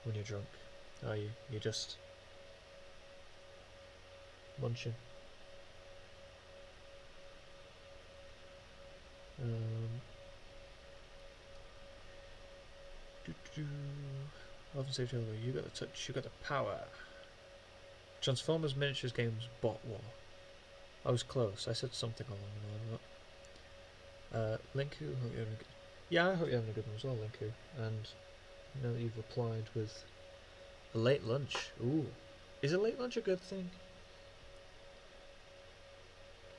when you're drunk, are you? You're just munching. Often say to you, you got the touch, you got the power. Transformers miniatures games bot war. I was close. I said something along the line of that. Linku, hope you're having a good... Yeah, I hope you're having a good one as well, Linku. And now that you've replied with a late lunch. Ooh, is a late lunch a good thing?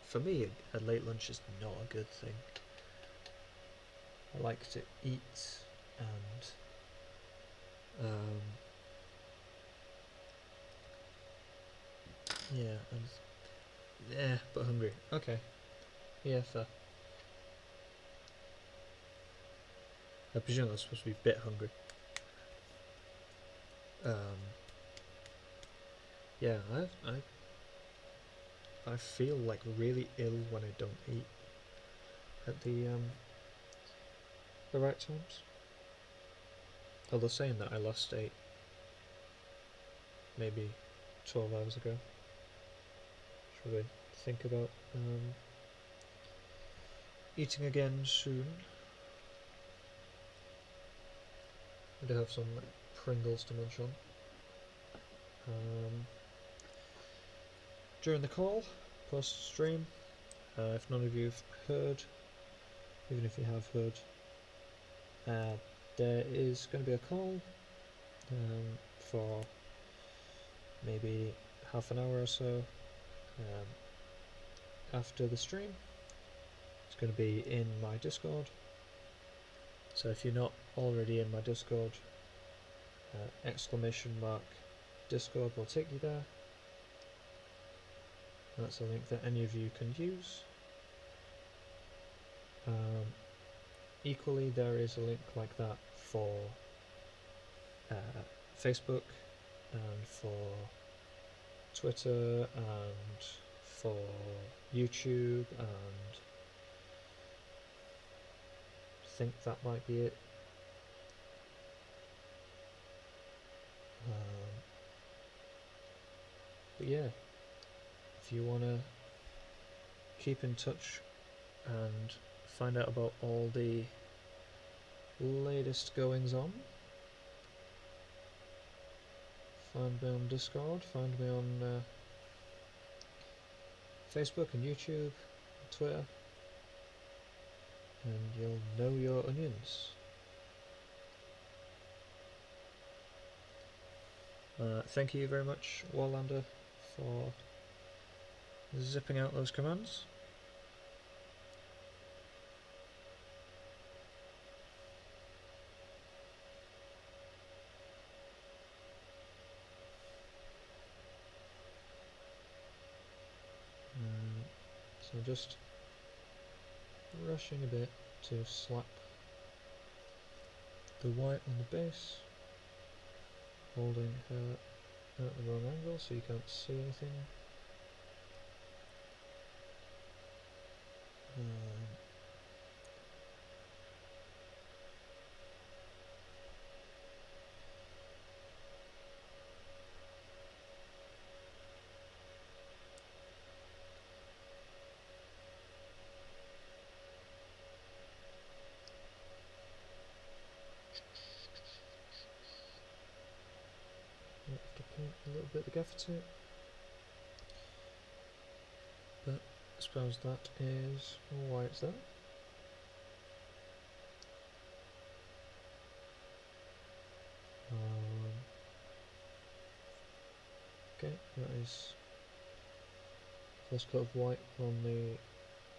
For me, a late lunch is not a good thing. I like to eat and yeah, and but hungry. Okay, yeah, fair. I presume that's supposed to be a bit hungry. Yeah, I feel like really ill when I don't eat at the right times. Although saying that, I last ate maybe 12 hours ago. Should we think about eating again soon? I do have some Pringles to munch on. During the call, post stream, if none of you have heard, even if you have heard, there is going to be a call for maybe half an hour or so after the stream. It's going to be in my Discord. So if you're not already in my Discord, !Discord will take you there. That's a link that any of you can use. Equally, there is a link like that for Facebook and for Twitter and for YouTube, and I think that might be it. But yeah, if you want to keep in touch and find out about all the latest goings on, find me on Discord, find me on Facebook and YouTube, and Twitter, and you'll know your onions. Thank you very much, Warlander, for zipping out those commands. So just rushing a bit to slap the white on the base, holding her at the wrong angle so you can't see anything. Have to paint a little bit of the gaffer tape, but I suppose that is why it's there. Okay, that is first coat of white on the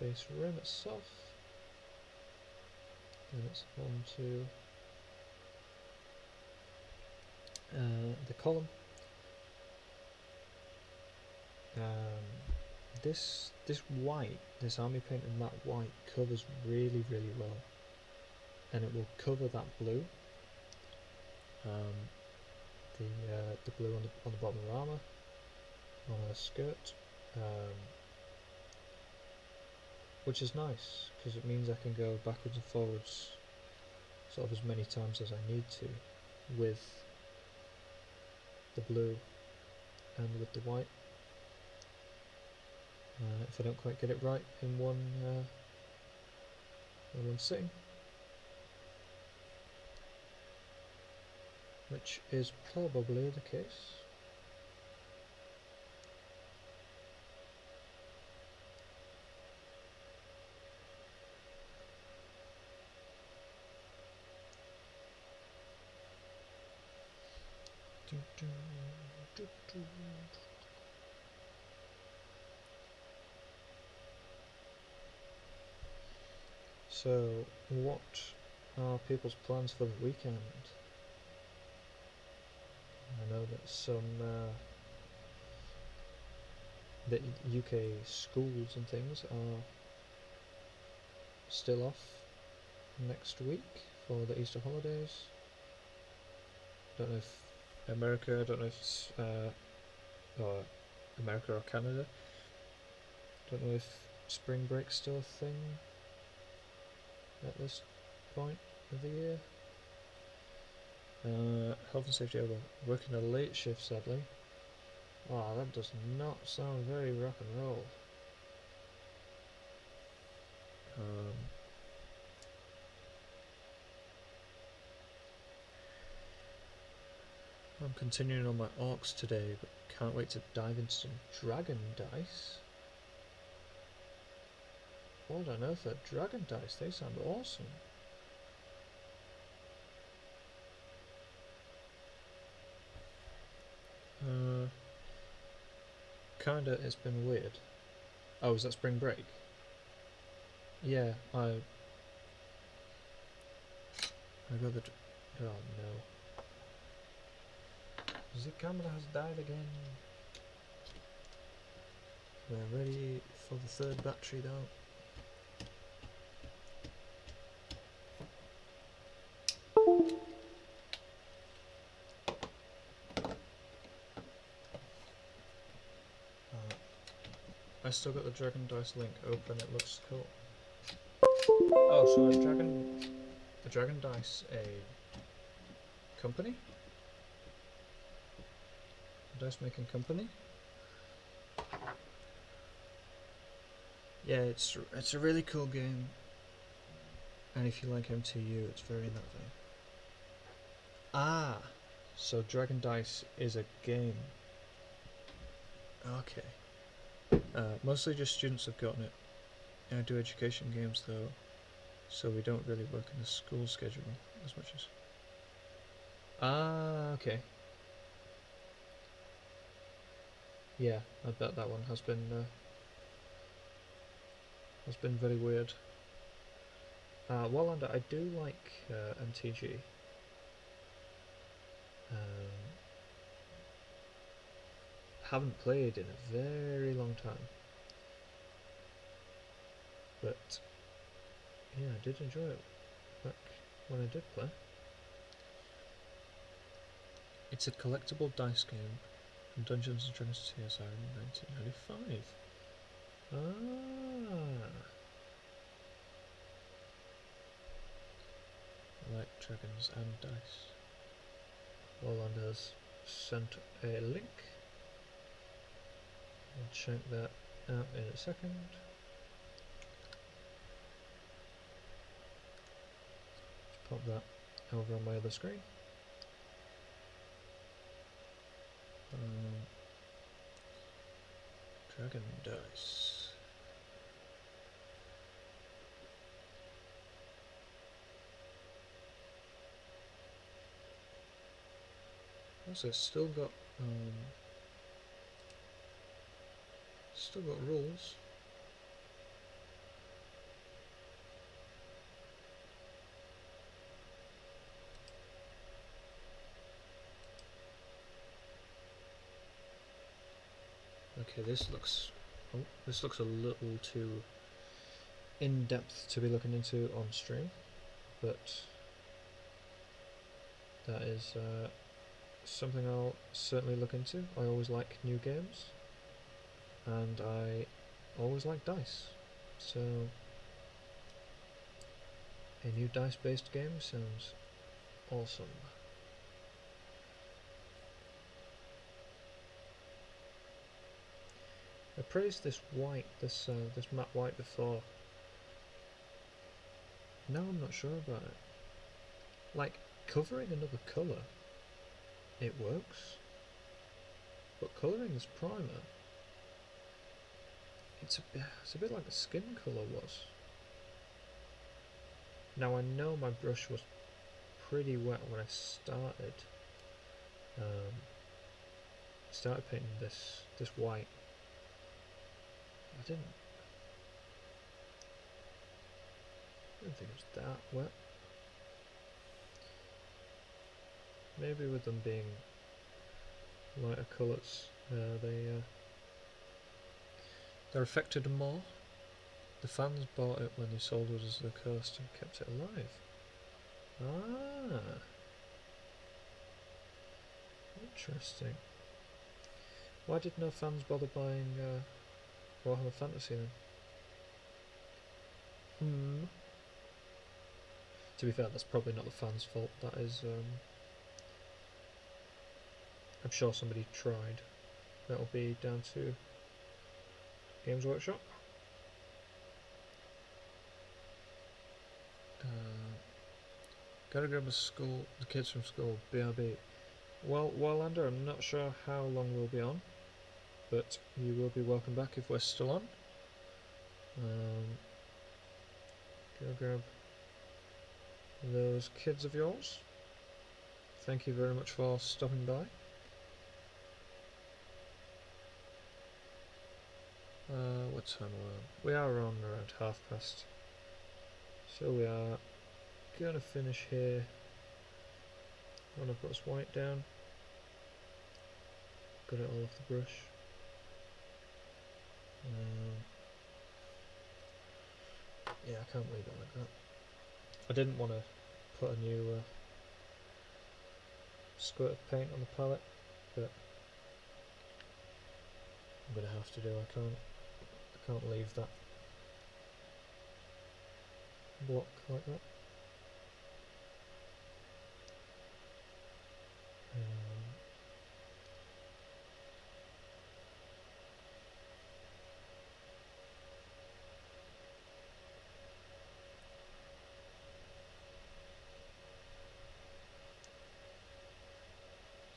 base rim itself, then it's on to the column. This white, this army paint and matte white covers really well, and it will cover that blue, the blue on the bottom of her armour, on her skirt, which is nice because it means I can go backwards and forwards sort of as many times as I need to with the blue and with the white. If I don't quite get it right in one sitting, which is probably the case. So, what are people's plans for the weekend? I know that some that UK schools and things are still off next week for the Easter holidays. Don't know if America, I don't know if it's or America or Canada. Don't know if spring break's still a thing at this point of the year. Health and safety over. Working a late shift, sadly. Wow, that does not sound very rock and roll. I'm continuing on my orcs today, but can't wait to dive into some dragon dice. What on earth are dragon dice? They sound awesome. it's been weird. Oh, was that spring break? Yeah, I got the... Oh no. The camera has died again. We're ready for the third battery though. I still got the Dragon Dice link open, it looks cool. Oh, so a Dragon Dice, a company? A dice making company? Yeah, it's a really cool game. And if you like MTU, it's very in that vein. Ah! So Dragon Dice is a game. Okay. Mostly just students have gotten it. I do education games though, so we don't really work in the school schedule as much as... Ah, okay. Yeah, I bet that one has been very weird. While under, I do like MTG. Haven't played in a very long time, but yeah, I did enjoy it back when I did play. It's a collectible dice game from Dungeons & Dragons TSR in 1995. Ah, I like dragons and dice. Roland has sent a link. I'll check that out in a second. Let's pop that over on my other screen. Dragon Dice. Also, still got rules. Okay, this looks a little too in depth to be looking into on stream, but that is something I'll certainly look into. I always like new games, and I always like dice, so a new dice-based game sounds awesome. I praised this matte white before. Now I'm not sure about it. Like, covering another colour, it works, but colouring this primer, it's a bit like the skin colour was. Now I know my brush was pretty wet when I started painting this white. I didn't think it was that wet. Maybe with them being lighter colours, they're affected more. The fans bought it when they sold it as the coast and kept it alive. Ah, interesting. Why did no fans bother buying Warhammer Fantasy then? To be fair, that's probably not the fans' fault. That is, I'm sure somebody tried. That'll be down to Games Workshop. Gotta grab the kids from school, BRB. Well, Wildlander, I'm not sure how long we'll be on, but you will be welcome back if we're still on. Go grab those kids of yours. Thank you very much for stopping by. What time are we on? We are on around past. So we are gonna finish here. When I've got this white down, got it all off the brush. Yeah, I can't leave it like that. I didn't want to put a new squirt of paint on the palette, but I'm gonna have to do. I can't leave that block like that.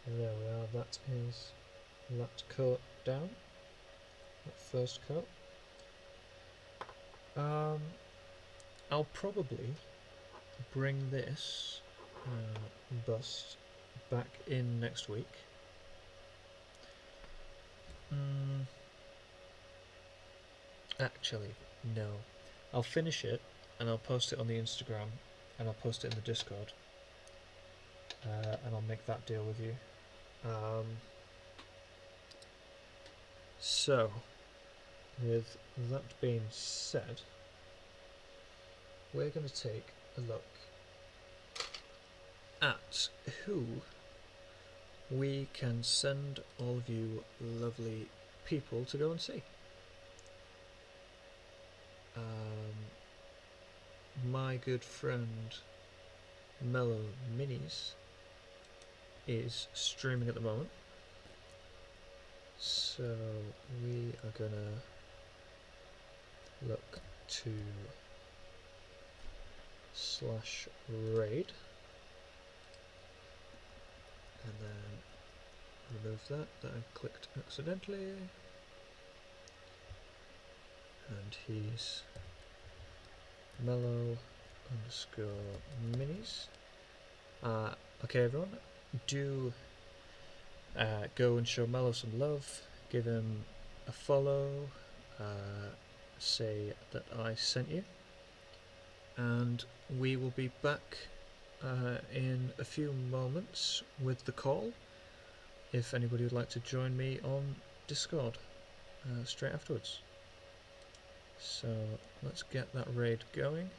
So there we are. That is that coat down. That first coat. I'll probably bring this bust back in next week. Actually, no. I'll finish it and I'll post it on the Instagram and I'll post it in the Discord. And I'll make that deal with you. So, with that being said, we're going to take a look at who we can send all of you lovely people to go and see. My good friend Mellow Minis is streaming at the moment, so we are gonna look to /raid and then remove that I clicked accidentally, and he's Mellow _ minis. Okay everyone, do go and show Mellow some love, give him a follow, say that I sent you, and we will be back in a few moments with the call, if anybody would like to join me on Discord straight afterwards. So let's get that raid going.